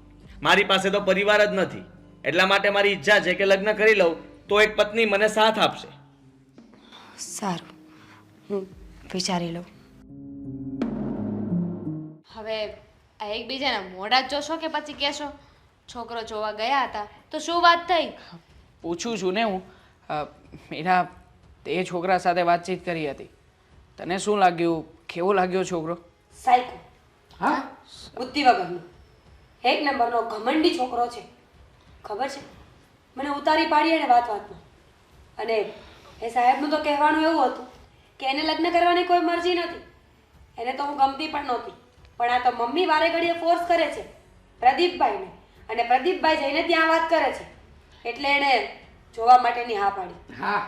મારી પાસે તો પરિવાર જ નથી એટલા માટે મારી ઈચ્છા છે કે લગ્ન કરી લઉં તો એક પત્ની મને સાથ આપશે. સારું હું વિચારી લઉં. હવે આ એકબીજાના મોઢા જ જોશો કે પછી કહેશો છોકરો જોવા ગયા હતા તો શું વાત થઈ? પૂછું છું ને હું. મીરા તે છોકરા સાથે વાતચીત કરી હતી, તને શું લાગ્યું? કેવો લાગ્યો છોકરો? સાયકો, હા બુદ્ધિ વગરનો, એક નંબરનો ઘમંડી છોકરો છે. ખબર છે મને ઉતારી પાડી એને વાત વાતમાં. અને એ સાહેબનું તો કહેવાનું એવું હતું કે એને લગ્ન કરવાની કોઈ મરજી નથી, એને તો હું ગમતી પણ નહોતી. પણ આ તો મમ્મી વારે ઘડીએ ફોર્સ કરે છે પ્રદીપભાઈને, અને પ્રદીપભાઈ જઈને ત્યાં વાત કરે છે એટલે એણે જોવા માટેની હા પાડી. હા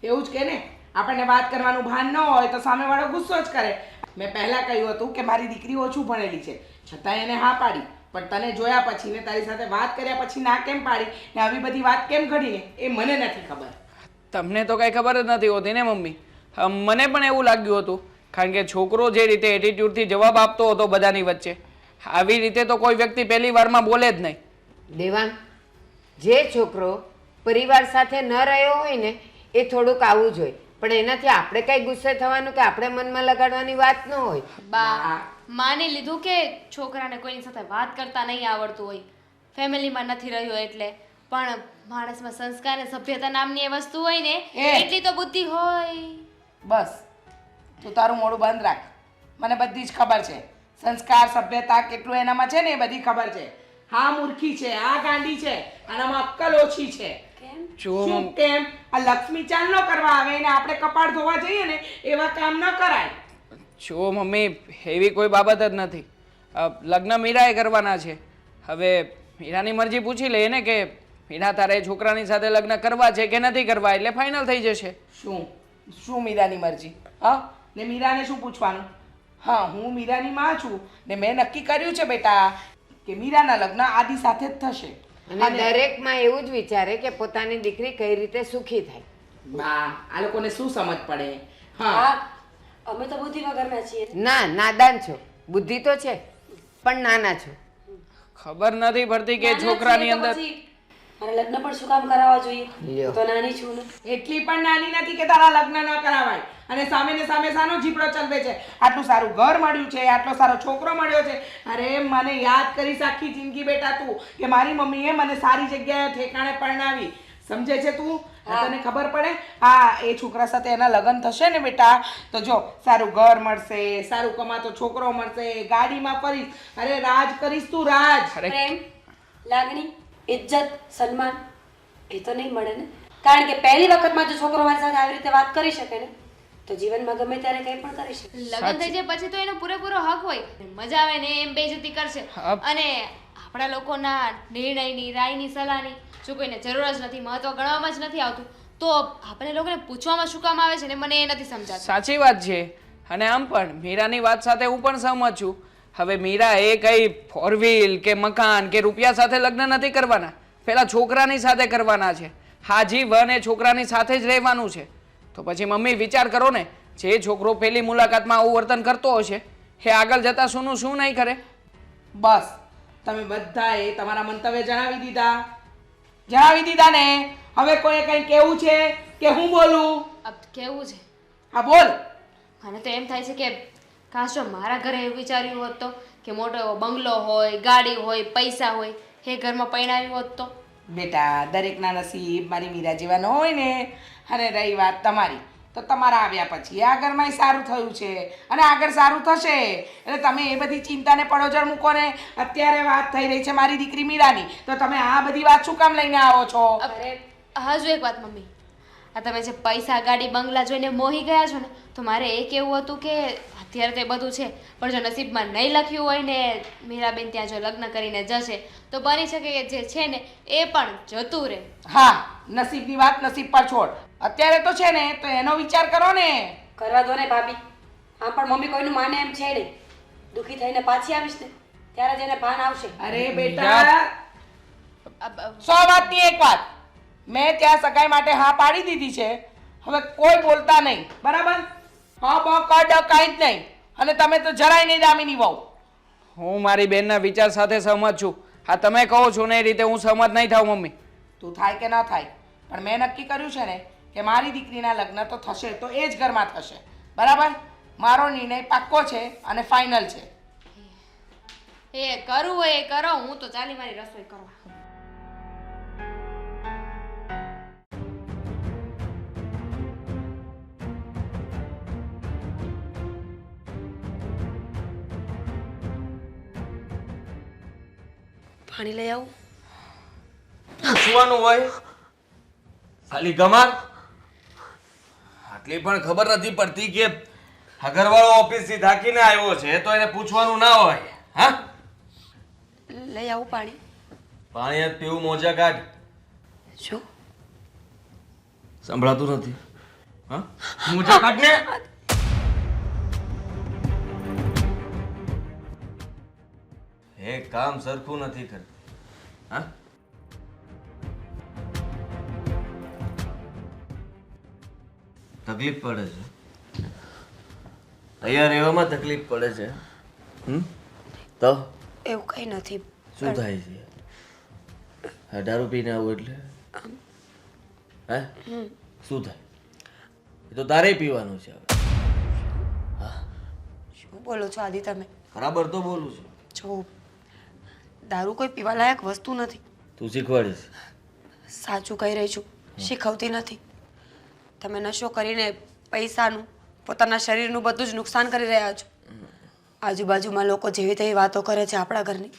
એવું જ કે ને, આપણને વાત કરવાનું ભાન ન હોય તો સામેવાળો ગુસ્સો જ કરે. મેં પહેલાં કહ્યું હતું કે મારી દીકરી ઓછું ભણેલી છે છતાં એને હા પાડી, પણ તને જોયા પછી ને તારી સાથે વાત કર્યા પછી ના કેમ પાડી ને આવી બધી વાત કેમ ઘડીને એ મને નથી ખબર. તમને તો કઈ ખબર જ નથી હોતી ને મમ્મી. મને પણ એવું લાગ્યું હતું કારણ કે છોકરો જે રીતે એટીટ્યુડથી જવાબ આપતો હતો બધાની વચ્ચે, આવી રીતે તો કોઈ વ્યક્તિ પહેલી વારમાં બોલે જ નહીં. દેવાંગ, જે છોકરો પરિવાર સાથે ન રહ્યો હોય ને એ થોડુંક આવવું જોઈએ, પણ એનાથી આપણે કઈ ગુસ્સે થવાનું કે આપણે મનમાં લગાડવાની વાત ન હોય. બા માની લીધું કે છોકરાને કોઈની સાથે વાત કરતા નહીં આવડતું હોય, ફેમિલીમાં નથી રહ્યો એટલે, પણ માણસમાં સંસ્કાર અને સભ્યતા નામની એ વસ્તુ હોય ને એટલી તો બુદ્ધિ હોય. બસ તું તારું મોઢું બંધ રાખ, મને બધી જ ખબર છે. સંસ્કાર સભ્યતા કેટલું એનામાં છે ને એ બધી ખબર છે. હા મૂર્ખી છે, આ ગાંડી છે, આનામાં અક્કલ ઓછી છે. શું કેમ? આ લક્ષ્મી ચાલ ન કરવા આવે ને આપણે કપાળ ધોવા જઈએ ને એવા કામ ન કરાય. જો મમ્મી એવી કોઈ બાબત જ નથી. લગ્ન મીરાએ કરવાના છે. હવે મીરાની મરજી પૂછી લે ને કે મીરા તારે છોકરાની સાથે લગ્ન કરવા છે કે નથી કરવા, એટલે ફાઇનલ થઈ જશે. શું મીરાની મરજી? હા ને મીરાને શું પૂછવાનું? હા હું મીરાની માં છું ને મેં નક્કી કર્યું છે બેટા કે મીરાના લગ્ન આદિ સાથે જ થશે. અને દરેકમાં એવું જ વિચારે કે પોતાની દીકરી કઈ રીતે સુખી થાય. બા આ લોકોને શું સમજ પડે? હા હા અમે તો બુદ્ધિ વગરના છીએ. ના, નાદાન છો. બુદ્ધિ તો છે પણ નાના છો. ખબર નથી પડતી કે છોકરાની અંદર મારે લગ્ન પણ શું કામ કરાવવા જોઈએ? લ્યો. હું તો નાની છું ને. એટલી પણ નાની નથી કે તારા લગ્ન ન કરાવાય. અને સામે ને સામે સાનો જીપડો ચલવે છે. આટલું સારું ઘર મળ્યું છે, આટલો સારો છોકરો મળ્યો છે. અરે મને યાદ કરીશ આખી જિંદગી બેટા તું કે મારી મમ્મીએ મને સારી જગ્યાએ ઠેકાણે પરણાવી. સમજે છે તું? તને ખબર પડે આ એ છોકરા સાથે એના લગ્ન થશે ને બેટા તો જો સારું ઘર મળશે, સારું કમાતો છોકરો મળશે, ગાડીમાં ફરીશ. અરે રાજ કરીશ તું, રાજ. પ્રેમ, લાગણી, ઇજ્જત, સન્માન એ તો નહીં મળે ને. કારણ કે પહેલી વખતમાં જો છોકરો મારી સાથે આવી રીતે વાત કરી શકે ને તો જીવનમાં ગમે ત્યારે કંઈ પણ કરી શકે. લગ્ન થઈ જાય પછી તો એનો પૂરેપૂરો હક હોય. મજા આવે ને એમ બેઇજ્જતી કરશે. અને આપણા લોકોના નિર્ણયની, રાયની, સલાહની જો કોઈને જરૂર જ નથી, મહત્વ ગણવામાં જ નથી આવતું, તો આપણે લોકોને પૂછવામાં શું કામ આવે છે ને મને એ નથી સમજાતું. સાચી વાત છે. અને આમ પણ મીરાની વાત સાથે હું પણ સહમત છું. હવે મીરા એ કઈ 4 વ્હીલ કે મકાન કે રૂપિયા સાથે લગ્ન નથી કરવાના, પેલા છોકરાની સાથે કરવાના છે. આજીવન એ છોકરાની સાથે જ રહેવાનું છે. તો પછી મમ્મી વિચાર કરો ને, જે છોકરો પહેલી મુલાકાતમાં આવું વર્તન કરતો હશે એ આગળ જતા શું નહીં કરે? બસ તમે બધાએ તમારા મંતવ્ય જણાવી દીધા ને. હવે કોઈ કંઈ કેવું છે કે હું બોલું? અબ કેવું છે? હા બોલ. મને તો એમ થાય છે કે કાશ જો મારા ઘરે એવું વિચાર્યું હોત તો કે મોટો એવો બંગલો હોય, ગાડી હોય, પૈસા હોય, એ ઘરમાં પરણાવ્યું હોત તો. બેટા, દરેકના નસીબ મારી મીરા જેવા ન હોય ને. અને રહી વાત તમારી, તો તમારા આવ્યા પછી આ ઘરમાં સારું થયું છે અને આગળ સારું થશે. એટલે તમે એ બધી ચિંતાને પડોજળ મૂકો ને. અત્યારે વાત થઈ રહી છે મારી દીકરી મીરાની, તો તમે આ બધી વાત શું કામ લઈને આવો છો? અરે હજુ એક વાત મમ્મી, આ તમે જે પૈસા, ગાડી, બંગલા જોઈને મોહી ગયા છો ને, તો મારે એ કહેવું હતું કે અત્યારે તો એ બધું છે, પણ જો નસીબમાં નહીં લખ્યું હોય ને મીરાબેન ત્યાં જો લગ્ન કરીને જશે તો બની શકે કે જે છે ને એ પણ જતું રહે. હા, નસીબની વાત નસીબ પર છોડ. અત્યારે તો છે ને તો એનો વિચાર કરો ને. કરવા દો ને ભાભી. આમ પણ મમ્મી કોઈનું માને એમ છે નહીં. દુઃખી થઈને પાછી આવીશ ને ત્યારે જ એને ભાન આવશે. અરે બેટા, 100 વાતની એક વાત. મેં ત્યાં સગાઈ માટે હા પાડી દીધી છે. હવે કોઈ બોલતા નહીં, બરાબર? હા બા કાંઈ જ નહીં. અને તમે તો જરાય નહીં દામિની વહુ. હું મારી બેનના વિચાર સાથે સહમત છું. હા, તમે કહો છો ને એ રીતે હું સહમત નહીં થાઉં મમ્મી. તું થાય કે ના થાય, પણ મેં નક્કી કર્યું છે ને કે મારી દીકરીના લગ્ન તો થશે તો એ જ ઘરમાં થશે, બરાબર? મારો નિર્ણય પાક્કો છે અને ફાઇનલ છે. એ કરવું હોય એ કરો, હું તો ચાલી મારી રસોઈ કરવા. પાણી લઈ આવું? પૂછવાનું હોય ખાલી ગમાર. આટલી પણ ખબર નથી પડતી કે હગરવાળો ઓફિસથી થાકીને આવ્યો છે તો એને પૂછવાનું ના હોય. હા, લઈ આવું પાણી? પાણી જ પીવું, મોજા કાઢ. શું સંભળાતું નથી? હા, મોજા કાઢ ને. એ કામ સરખું નથી કરતી. હા, તકલીફ પડે છે. તૈયાર રહેવામાં તકલીફ પડે છે. તો એવું કંઈ નથી. શું થાય છે? હા, દારૂ પીને આવું એટલે હે શું થાય? એ તો તારે પીવાનું છે હવે. શું બોલો છો આદિ તમે? બરાબર તો બોલું છું. જો દારૂ કોઈ પીવા લાયક વસ્તુ નથી. તું શીખવાડીશ? સાચું કહી રહી છું, શીખવતી નથી. તમે નશો કરીને પૈસાનું, પોતાના શરીરનું બધું જ નુકસાન કરી રહ્યા છો. આજુબાજુમાં લોકો જેવી તેવી વાતો કરે છે આપણા ઘરની.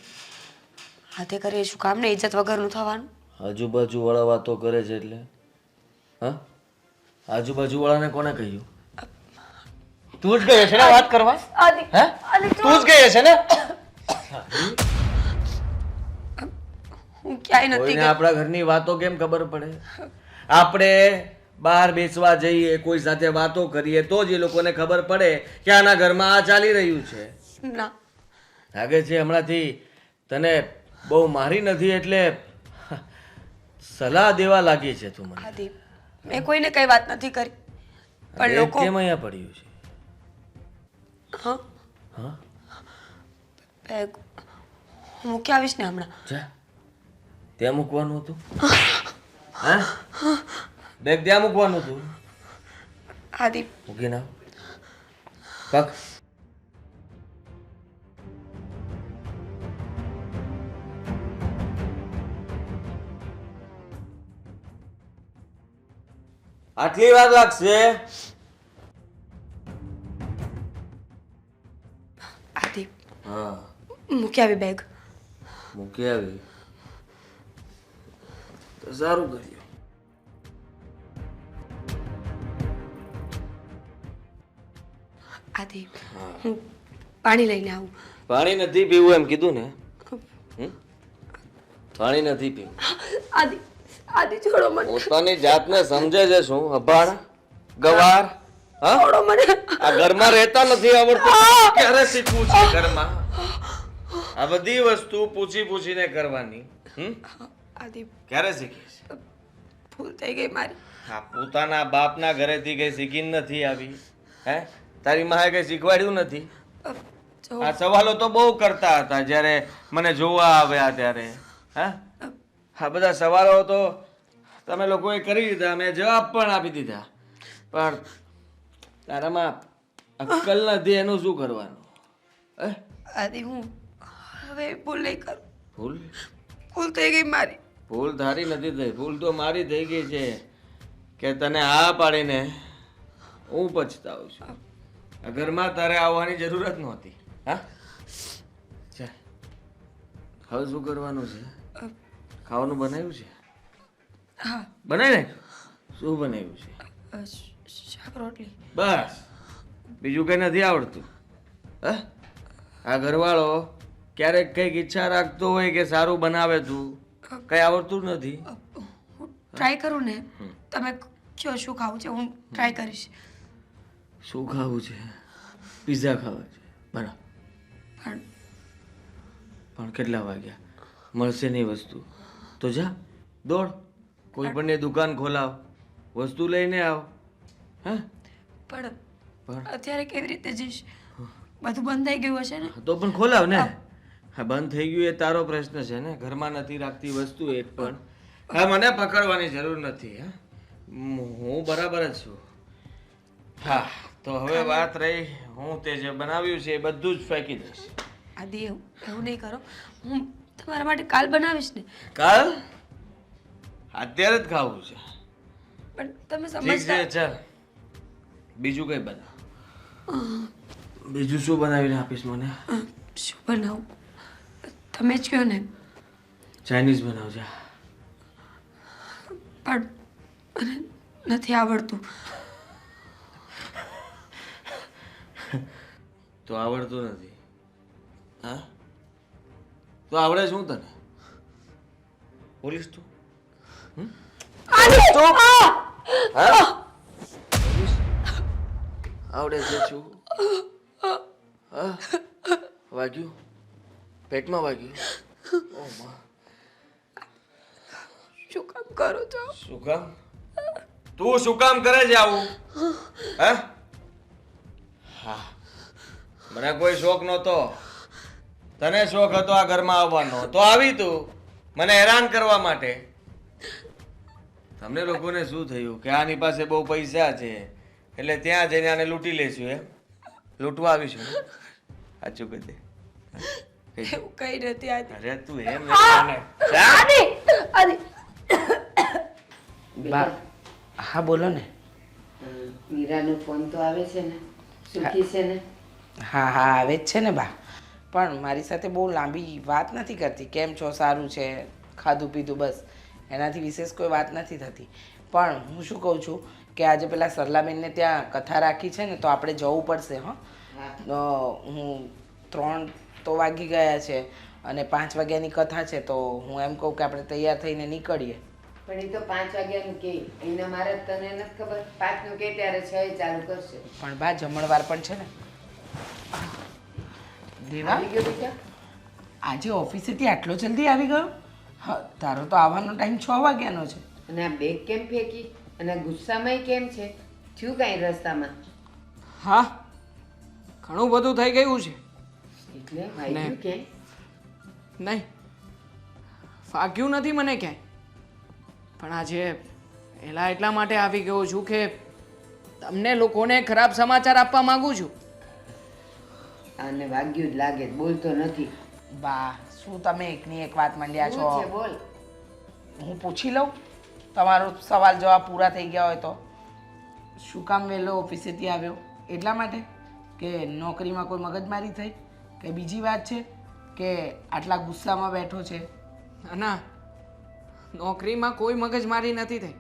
હાથે કરીએ શું કામ ને ઇજ્જત વગરનું થવાનું? આજુબાજુ વાળા વાતો કરે છે એટલે હા, આજુબાજુ વાળાને કોને કહ્યું? તું જ ગયો છે ને વાત કરવા? હે, તું જ ગયો છે ને? હું ક્યાંય નથી કોઈને ગઈ. આપણા ઘરની વાતો કેમ ખબર પડે? આપણે બહાર બેસવા જઈએ, કોઈ સાથે વાતો કરીએ તો જ એ લોકોને ખબર પડે કે આના ઘરમાં આ ચાલી રહ્યું છે. ના, લાગે છે હમણાંથી તને બહુ મારી નથી એટલે સલાહ દેવા લાગી છે તું મને. આદિ મેં કોઈને કઈ વાત નથી કરી, પણ બેગ લોકો કેમ અહીંયા પડ્યું છે? હા હા, બેગ હું મૂકી આવીશ ને હમણાં. જા ત્યાં મૂકવાનું હતું. હા, બેગ ત્યાં મૂકવાનું હતું. આદિ મૂકીને આવ. પગ આટલી વાર લાગશે? આદિ હા, મૂકી આવી બેગ. મૂકી આવી તો સારું કર્યું. આદિ હું પાણી લઈને આવું. પાણી નથી પીવું એમ કીધું ને? પાણી નથી પીવું. આદિ આદિ છોડો મને. પોતાની જાતને સમજે છે શું? અભાણ ગવાર. હા, છોડો મને. આ ઘરમાં રહેતા નથી આવડતું. ક્યારે શીખવું છે ઘરમાં? આ બધી વસ્તુ પૂછી પૂછીને કરવાની. આદિ ક્યારે શીખીશ? ભૂલ થઈ ગઈ મારી. હા, પોતાના બાપના ઘરેથી કઈ શીખીને નથી આવી. હે, તારી માએ કઈ શીખવાડ્યું નથી? આ સવાલો તો બહુ કરતા હતા જ્યારે મને જોવા આવ્યા ત્યારે. હા, આ બધા સવાલો તો તમે લોકોએ કરી દીધા, મેં જવાબ પણ આપી દીધા, પણ તારામાં અક્કલ નથી. એનું શું કરવાનું? હે? આદિ હું હવે ભૂલ નહીં કરું. ભૂલ ભૂલ થઈ ગઈ મારી. ભૂલ તારી નથી થઈ, ભૂલ તો મારી થઈ ગઈ છે કે તને હા પાડીને હું પછતાવું છું. આ ઘરમાં તારે આવવાની જરૂર જ નહોતી. હા, ચાલ હવે શું કરવાનું છે? ખાવાનું બનાવ્યું છે? હા. બનાવી નાખ. શું બનાવ્યું છે? શાક રોટલી. બસ, બીજું કઈ નથી આવડતું? હા, આ ઘરવાળો ક્યારેક કઈક ઈચ્છા રાખતો હોય કે સારું બનાવે, તું કઈ આવડતું નથી. હું ટ્રાય કરું ને. તમે કયો શું ખાવું છે હું ટ્રાય કરીશ. શું ખાવું છે? પિઝા ખાવા છે? બરાબર, પણ પણ કેટલા વાગ્યા? મળશે નહીં વસ્તુ તો જા, દોડ, કોઈ પણ દુકાન ખોલાવ, વસ્તુ લઈને આવ. હા, પણ પણ અત્યારે કેવી રીતે જઈશ? બધું બંધ થઈ ગયું હશે ને? તો પણ ખોલાવ ને. હા, બંધ થઈ ગયું એ તારો પ્રશ્ન છે ને. ઘરમાં નથી રાખતી વસ્તુ એક પણ. હા, મને પકડવાની જરૂર નથી. હા, હું બરાબર જ છું. હા, તો હવે વાત રહી, હું તે જે બનાવ્યું છે એ બધું જ ફેંકી દઈશ. આદિ એવું નહીં કરો. હું તમારા માટે કાલ બનાવીશ ને. કાલ? અત્યારે જ ખાવું છે? પણ તમે ઠીક છે, સમજતા. ચાલ બીજું કઈ બનાવ. બીજું શું બનાવીને આપીશ મને? શું બનાવું તમે જ કહો ને. ચાઇનીઝ બનાવજે. પણ મને નથી આવડતું. તો આવડતું નથી? હા, તો આવડે શું તને? બોલીશ તું? હા? બોલીશ? આવડે છે શું? હા, વાગ્યું? પેટમાં વાગ્યું? ઓ માં, શું કામ કરો છો? શું કામ? તું શું કામ કરે છે આવું? હા, હા, મને કોઈ શોખ નહોતો, તને શોખ હતો આ ઘરમાં આવવાનો, તો આવી તું મને હેરાન કરવા માટે. તમને લોકોને શું થયું કે આની પાસે બહુ પૈસા છે એટલે ત્યાં જઈને આને લૂંટી લેશું? એમ લૂંટવા આવીશું? સાચું કહી દે. એવું કઈ નથી આદિ. અરે તું એમ નથી. આદિ આદિ બા, હા બોલો ને. મીરાનો ફોન તો આવે છે ને? સુખી છે ને? હા હા આવે જ છે ને બા, પણ મારી સાથે બહુ લાંબી વાત નથી કરતી. કેમ છો, સારું છે, ખાધું પીધું, બસ એનાથી વિશેષ કોઈ વાત નથી થતી. પણ હું શું કહું છું કે આજે પેલા સરલાબેનને ત્યાં કથા રાખી છે ને, તો આપણે જવું પડશે. હા, હું 3 તો વાગી ગયા છે અને 5 વાગ્યાની કથા છે, તો હું એમ કહું કે આપણે તૈયાર થઈને નીકળીએ. પણ એ તો 5 વાગ્યાનું કે એના મારે તને નથી ખબર. 5 નું કે ત્યારે 6 ચાલુ કરશે. પણ બા જમણવાર પણ છે ને. દેવા, આવી ગયો બેટા? આજે ઓફિસેથી આટલો જલ્દી આવી ગયો? હા, તારો તો આવવાનો ટાઈમ 6 વાગ્યાનો છે. અને આ બેગ કેમ ફેંકી? અને આ ગુસ્સામાં કેમ છે? થયું કાંઈ રસ્તામાં? હા, ઘણું બધું થઈ ગયું છે. એટલે વાગ્યું કેમ? નહીં, વાગ્યું નથી મને ક્યાંય, પણ આજે એલા એટલા માટે આવી ગયો છું કે તમને લોકોને ખરાબ સમાચાર આપવા માંગુ છું. આને વાગ્યું જ લાગે, બોલતો નથી. બા, શું તમે એકની એક વાત માંડ્યા છો? શું છે બોલ. હું પૂછી લઉં? તમારો સવાલ જવાબ પૂરા થઈ ગયા હોય તો. શું કામ વહેલો ઓફિસેથી આવ્યો? એટલા માટે કે નોકરીમાં કોઈ મગજમારી થઈ કે બીજી વાત છે કે આટલા ગુસ્સામાં બેઠો છે? ના, નોકરીમાં કોઈ મગજમારી નથી થઈ.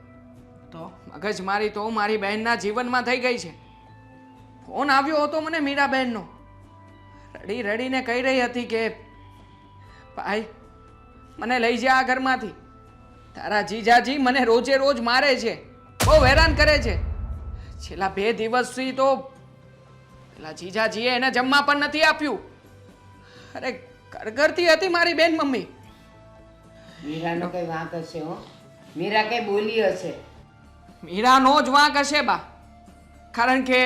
તો મગજમારી તો મારી બહેનના જીવનમાં થઈ ગઈ છે. ફોન આવ્યો હતો મને મીરાબહેનનો. રડી રડીને કહી રહી હતી કે ભાઈ મને લઈ જા આ ઘરમાંથી. તારા જીજાજી મને રોજે રોજ મારે છે, બહુ હેરાન કરે છે. છેલ્લા 2 દિવસથી તો પેલા જીજાજીએ એને જમવા પણ નથી આપ્યું. અરે કરગરતી હતી મારી બેન મમ્મી. મીરાનો કઈ વાંક હશે? હો, મીરા કઈ બોલી હશે? મીરાનો જ વાંક હશે બા, કારણ કે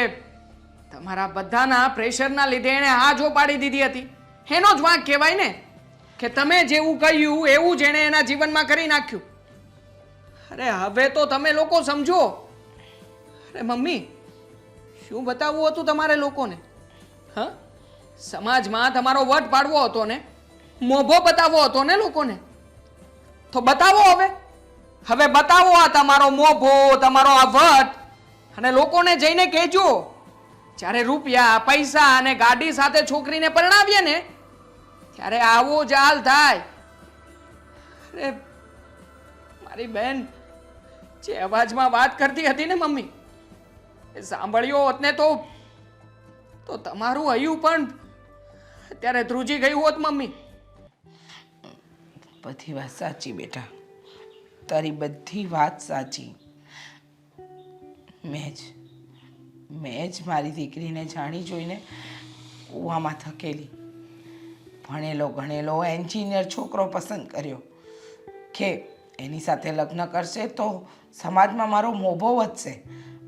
તમારા બધાના પ્રેશરના લીધે એણે હા જો પાડી દીધી હતી. એનો જ વાંક કહેવાય ને કે તમે જેવું કહ્યું એવું જ એણે એના જીવનમાં કરી નાખ્યું. અરે હવે તો તમે લોકો સમજો. અરે મમ્મી, શું બતાવવું હતું તમારે લોકોને? હા, સમાજમાં તમારો વટ પાડવો હતો ને, મોભો બતાવવો હતો ને લોકોને, તો બતાવો. હવે બતાવો આ તમારો મોભો, તમારો આ વટ, અને લોકોને જઈને કહેજો જ્યારે રૂપિયા પૈસા અને ગાડી સાથે છોકરીને પરણાવીએ ને ત્યારે આવો જ હાલ થાય. અરે મારી બેન જે અવાજમાં વાત કરતી હતી ને મમ્મી, એ સાંભળ્યો હોત ને તો તમારું હૈયું પણ અત્યારે ધ્રુજી ગયું હોત મમ્મી. બધી વાત સાચી બેટા, તારી બધી વાત સાચી. મેં જ મારી દીકરીને જાણી જોઈને કૂવામાં થકેલી ભણેલો ગણેલો એન્જિનિયર છોકરો પસંદ કર્યો કે એની સાથે લગ્ન કરશે તો સમાજમાં મારો મોભો વધશે,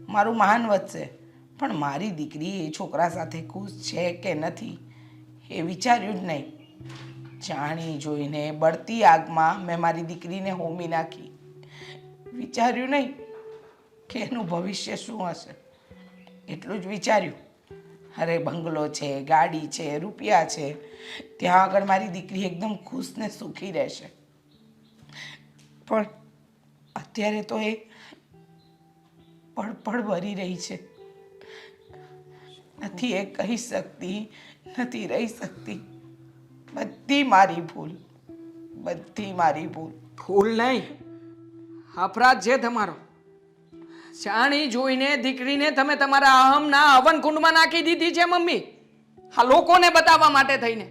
મારું માન વધશે. પણ મારી દીકરી એ છોકરા સાથે ખુશ છે કે નથી એ વિચાર્યું જ નહીં. જાણી જોઈને બળતી આગમાં મેં મારી દીકરીને હોમી નાખી. વિચાર્યું નહીં કે એનું ભવિષ્ય શું હશે, એટલું જ વિચાર્યું. અરે બંગલો છે, ગાડી છે, રૂપિયા છે, ત્યાં આગળ મારી દીકરી એકદમ ખુશ ને સુખી રહેશે. પણ અત્યારે તો એ પડપડ ભરી રહી છે. નથી એ કહી શકતી, નથી રહી શકતી. બધી મારી ભૂલ, બધી મારી ભૂલ. ભૂલ નહીં, અપરાધ છે તમારો. જાણી જોઈને દીકરીને તમે તમારા અહમના હવન કુંડમાં નાખી દીધી છે મમ્મી, આ લોકોને બતાવવા માટે થઈને.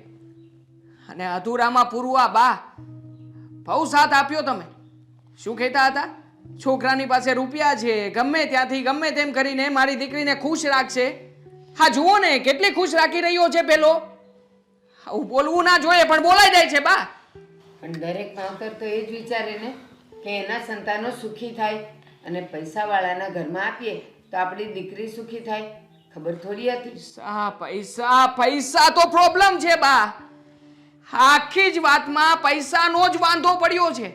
અને અધૂરામાં પૂરવા બા બહુ સાથ આપ્યો તમે. શું કહેતા હતા? છોકરાની પાસે રૂપિયા છે, ગમે ત્યાંથી ગમે તેમ કરીને મારી દીકરીને ખુશ રાખશે. હા જુઓ ને કેટલી ખુશ રાખી રહ્યો છે પેલો. આવું બોલવું ના જોઈએ પણ બોલાઈ જાય છે બા. પણ દરેક માવતર તો એ જ વિચારે ને કે એના સંતાનો સુખી થાય, અને પૈસાવાળાના ઘરમાં આપીએ તો આપણી દીકરી સુખી થાય. ખબર થોડી હતી? પૈસા પૈસા તો પ્રોબ્લેમ છે બા. આખી જ વાતમાં પૈસાનો જ વાંધો પડ્યો છે.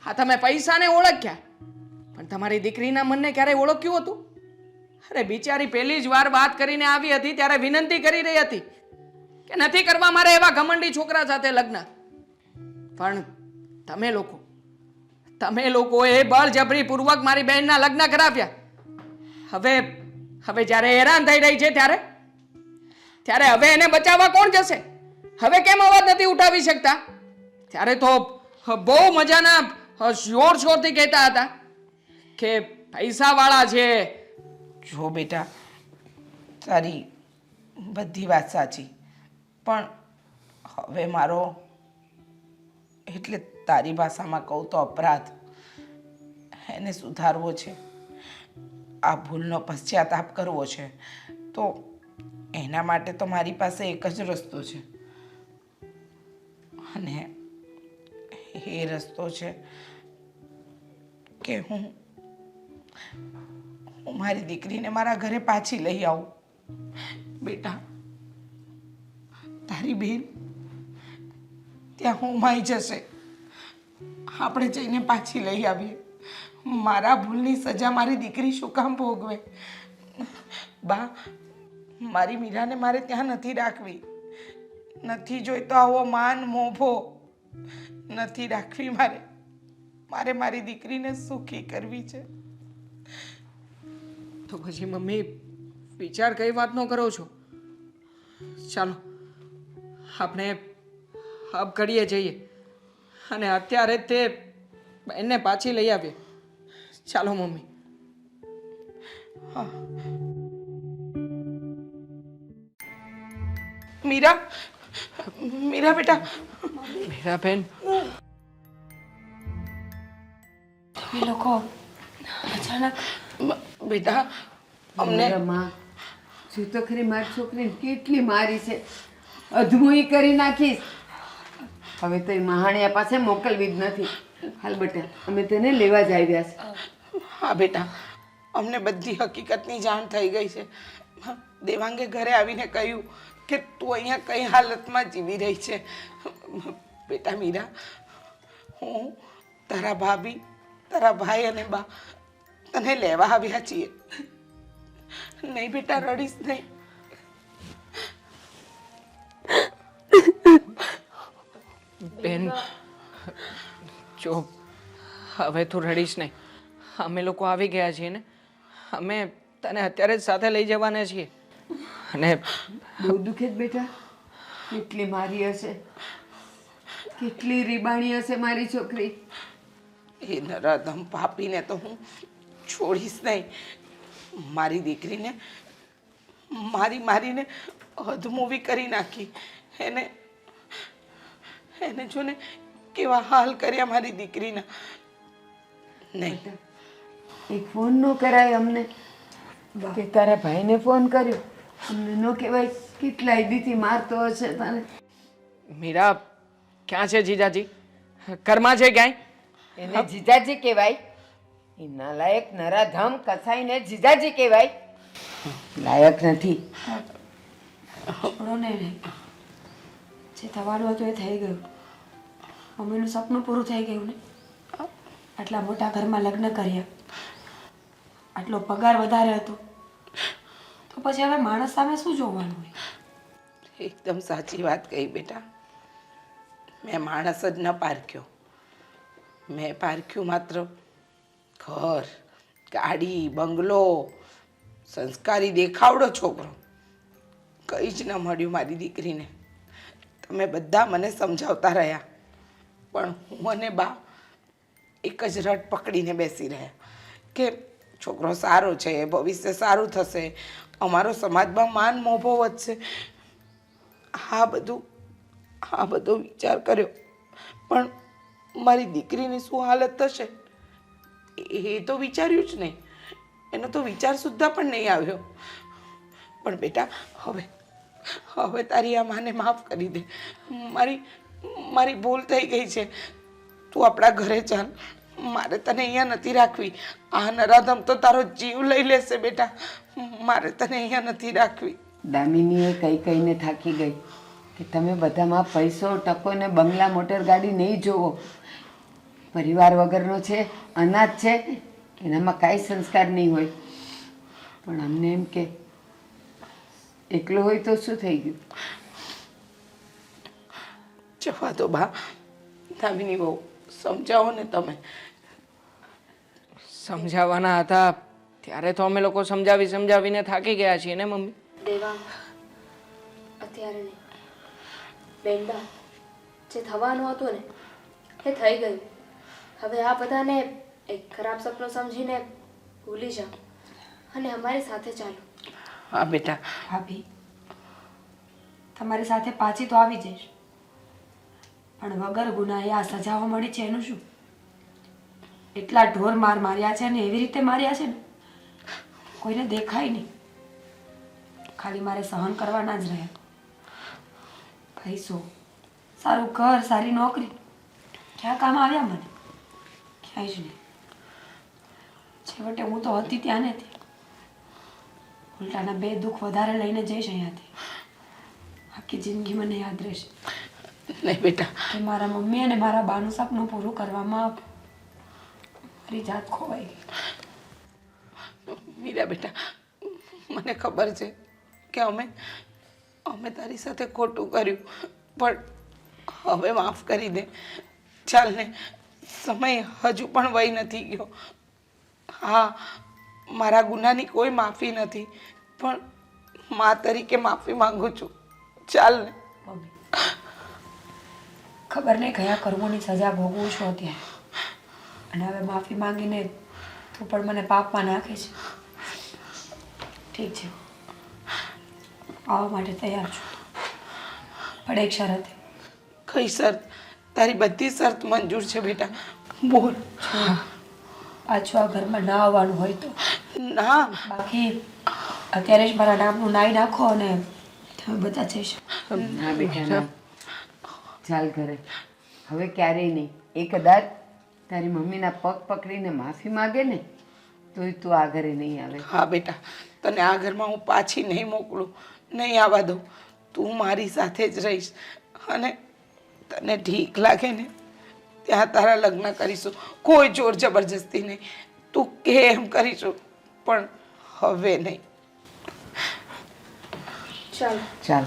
હા તમે પૈસાને ઓળખ્યા પણ તમારી દીકરીના મનને ક્યારેય ઓળખ્યું હતું? અરે બિચારી પહેલી જ વાર વાત કરીને આવી હતી ત્યારે વિનંતી કરી રહી હતી કે નથી કરવા મારે એવા ઘમંડી છોકરા સાથે લગ્ન. પણ તમે લોકોએ બળજબરી પૂર્વક મારી બહેનના લગ્ન કરાવ્યા. હવે જ્યારે હેરાન થઈ રહી છે ત્યારે હવે એને બચાવવા કોણ જશે? હવે કેમ અવાજ નથી ઉઠાવી શકતા? ત્યારે તો બહુ મજાના જોર શોરથી કહેતા હતા કે પૈસાવાળા છે. જો બેટા, તારી બધી વાત સાચી, પણ હવે મારો, એટલે તારી ભાષામાં કહું તો અપરાધ, એને સુધારવો છે. આ ભૂલનો પશ્ચાતાપ કરવો છે. તો એના માટે તો મારી પાસે એક જ રસ્તો છે, અને એ રસ્તો છે કે હું મારી દીકરીને મારા ઘરે પાછી લઈ આવું. બેટા, તારી બેન ત્યાં હોમાઈ જશે, આપણે જઈને પાછી લઈ આવીએ. મારા ભૂલની સજા મારી દીકરી શું કામ ભોગવે? બા, મારી મીરાને મારે ત્યાં નથી રાખવી. નથી જોઈતો આવો માન મોભો, નથી રાખવી મારે મારી દીકરીને સુખી કરવી છે. તો પછી મમ્મી વિચાર કઈ વાતનો કરો છો? ચાલો આપણે હબ કરીએ જઈએ અને અત્યારે તે એને પાછી લઈ આવીએ. ચાલો મમ્મી. મીરા બેટા. મીરા બેન, એ લોકો અચાનક બેટા અમને માં શું તો ખરી મારી છોકરીને કેટલી મારી છે, અધમોઈ કરી નાખીશ. હવે તો એ મહાણિયા પાસે મોકલવી જ નથી. હાલ બેટા, અમે તેને લેવા જ આવ્યા છે. હા બેટા, અમને બધી હકીકતની જાણ થઈ ગઈ છે. દેવાંગે ઘરે આવીને કહ્યું કે તું અહીંયા કઈ હાલતમાં જીવી રહી છે. બેટા મીરા, હું, તારા ભાભી, તારા ભાઈ અને બા તને લેવા આવ્યા છીએ. નહીં બેટા, રડીશ નહીં. બેન, જો હવે તું રડીશ નહીં. અમે લોકો આવી ગયા છીએ ને, અમે તને અત્યારે જ સાથે લઈ જવાના છીએ. અને બહુ દુખે જ બેટા. કેટલી મારી હશે, કેટલી રીબાણી હશે મારી છોકરી. એ નરાધમ પાપીને તો હું છોડીશ નહીં. મારી દીકરીને મારીને અધમૂવી કરી નાખી. એને જો ને કેવા હાલ કર્યા મારી દીકરીના. નહીં, એક ફોન નો કરાય અમને કે તારા ભાઈને ફોન કર્યો? અમને નો કહેવાય? કેટલાય દીથી મારતો હશે તને. મીરા, ક્યાં છે જીજાજી? ઘરમાં છે ક્યાંય? એને જીજાજી કહેવાય? એ નાલાયક નરાધમ કસાઈને જીજાજી કહેવાય? લાયક નથી. છોડો ને એને. જે થવાનું હતું એ થઈ ગયું. મમ્મીનું સપનું પૂરું થઈ ગયું ને. આટલા મોટા ઘરમાં લગ્ન કર્યા, આટલો પગાર વધારે હતો, તો પછી હવે માણસ સામે શું જોવાનું હોય? એકદમ સાચી વાત કહી બેટા. મેં માણસ જ ન પારખ્યો. મેં પારખ્યું માત્ર ઘર, ગાડી, બંગલો, સંસ્કારી દેખાવડો છોકરો. કંઈ જ ન મળ્યું મારી દીકરીને. તમે બધા મને સમજાવતા રહ્યા, પણ હું અને બા એક જ રટ પકડીને બેસી રહ્યા કે છોકરો સારો છે, ભવિષ્ય સારું થશે, અમારો સમાજમાં માન મોભો વધશે. આ બધો વિચાર કર્યો, પણ મારી દીકરીની શું હાલત થશે એ તો વિચાર્યું જ નહીં. એનો તો વિચાર સુદ્ધા પણ નહીં આવ્યો. પણ બેટા, હવે તારી આ માને માફ કરી દે. મારી ભૂલ થઈ ગઈ છે. તું આપણા ઘરે ચાલ. મારે તને અહીંયા નથી રાખવી. આ નરાધમ તો તારો જીવ લઈ લેશે બેટા. મારે તને અહીંયા નથી રાખવી. દામિનીએ કહીને થાકી ગઈ કે તમે બધામાં પૈસો, ટકો ને બંગલા, મોટર ગાડી નહીં જોવો. પરિવાર વગરનો છે, અનાથ છે, એનામાં કાંઈ સંસ્કાર નહીં હોય. પણ અમને એમ કે એકલો હોય તો શું થઈ ગયું? જવા દો બા. દામિની બહુ સમજાવો ને તમે. સમજાવવાના હતા ત્યારે તો અમે લોકો સમજાવીને થાકી ગયા છીએ ને મમ્મી. દેવાંગ, અત્યારે નહીં. બેનબા, જે થવાનું હતું ને એ થઈ ગયું. હવે આ બધાને એક ખરાબ સપનું સમજીને ભૂલી જાઓ અને અમારી સાથે ચાલો. હા બેટા. ભાભી, તમારી સાથે પાછી તો આવી જઈશ, પણ વગર ગુનાએ આ સજાઓ મળી છે એનું શું? એટલા ઢોર માર્યા છે ને એવી રીતે માર્યા છે ને કોઈને દેખાય નહીં. ખાલી મારે સહન કરવાના જ રહ્યા. પૈસો, સારું ઘર, સારી નોકરી, ક્યાં કામ આવ્યા મને? ક્યાંય જ નહીં. છેવટે હું તો હતી ત્યાં ને ત્યાં. ઉલટાના 2 દુઃખ વધારે લઈને જઈશ અહીંયાથી. આખી જિંદગી મને યાદ રહેશે નહીં બેટા. કે મારા મમ્મી અને મારા બાનું સપનું પૂરું કરવામાં મારી જાત ખોવાઈ ગઈ. મીરા બેટા, મને ખબર છે કે અમે તારી સાથે ખોટું કર્યું, પણ હવે માફ કરી દે. ચાલ ને, સમય હજુ પણ વહી નથી ગયો. હા, મારા ગુનાની કોઈ માફી નથી, પણ મા તરીકે માફી માંગુ છું. ચાલ ને. મમ્મી, ખબર નહીં કયા કર્મોની સજા ભોગવું છું અત્યારે, અને હવે માફી માંગીને તું પણ મને પાપમાં નાખે છે. ઠીક છે, આવવા માટે તૈયાર છું, પણ એક શરત. કઈ શરત? તારી બધી શરત મંજૂર છે બેટા, બોલ. પાછું આ ઘરમાં ના આવવાનું હોય તો. ના, બાકી અત્યારે જ મારા નામનું નાઈ નાખો અને તમે બધા જઈ શકો. ના બેટા ના, ચાલ ઘરે. હવે ક્યારેય નહીં. એ કદાચ તારી મમ્મીના પગ પકડીને માફી માગે ને તોય તું આ ઘરે નહીં આવે. હા બેટા, તને આ ઘરમાં હું પાછી નહીં મોકલું, નહીં આવવા દઉં. તું મારી સાથે જ રહીશ અને તને ઠીક લાગે ને ત્યાં તારા લગ્ન કરીશું. કોઈ જોર જબરજસ્તી નહીં, તું કે એમ કરીશું, પણ હવે નહીં. ચાલો. ચાલ.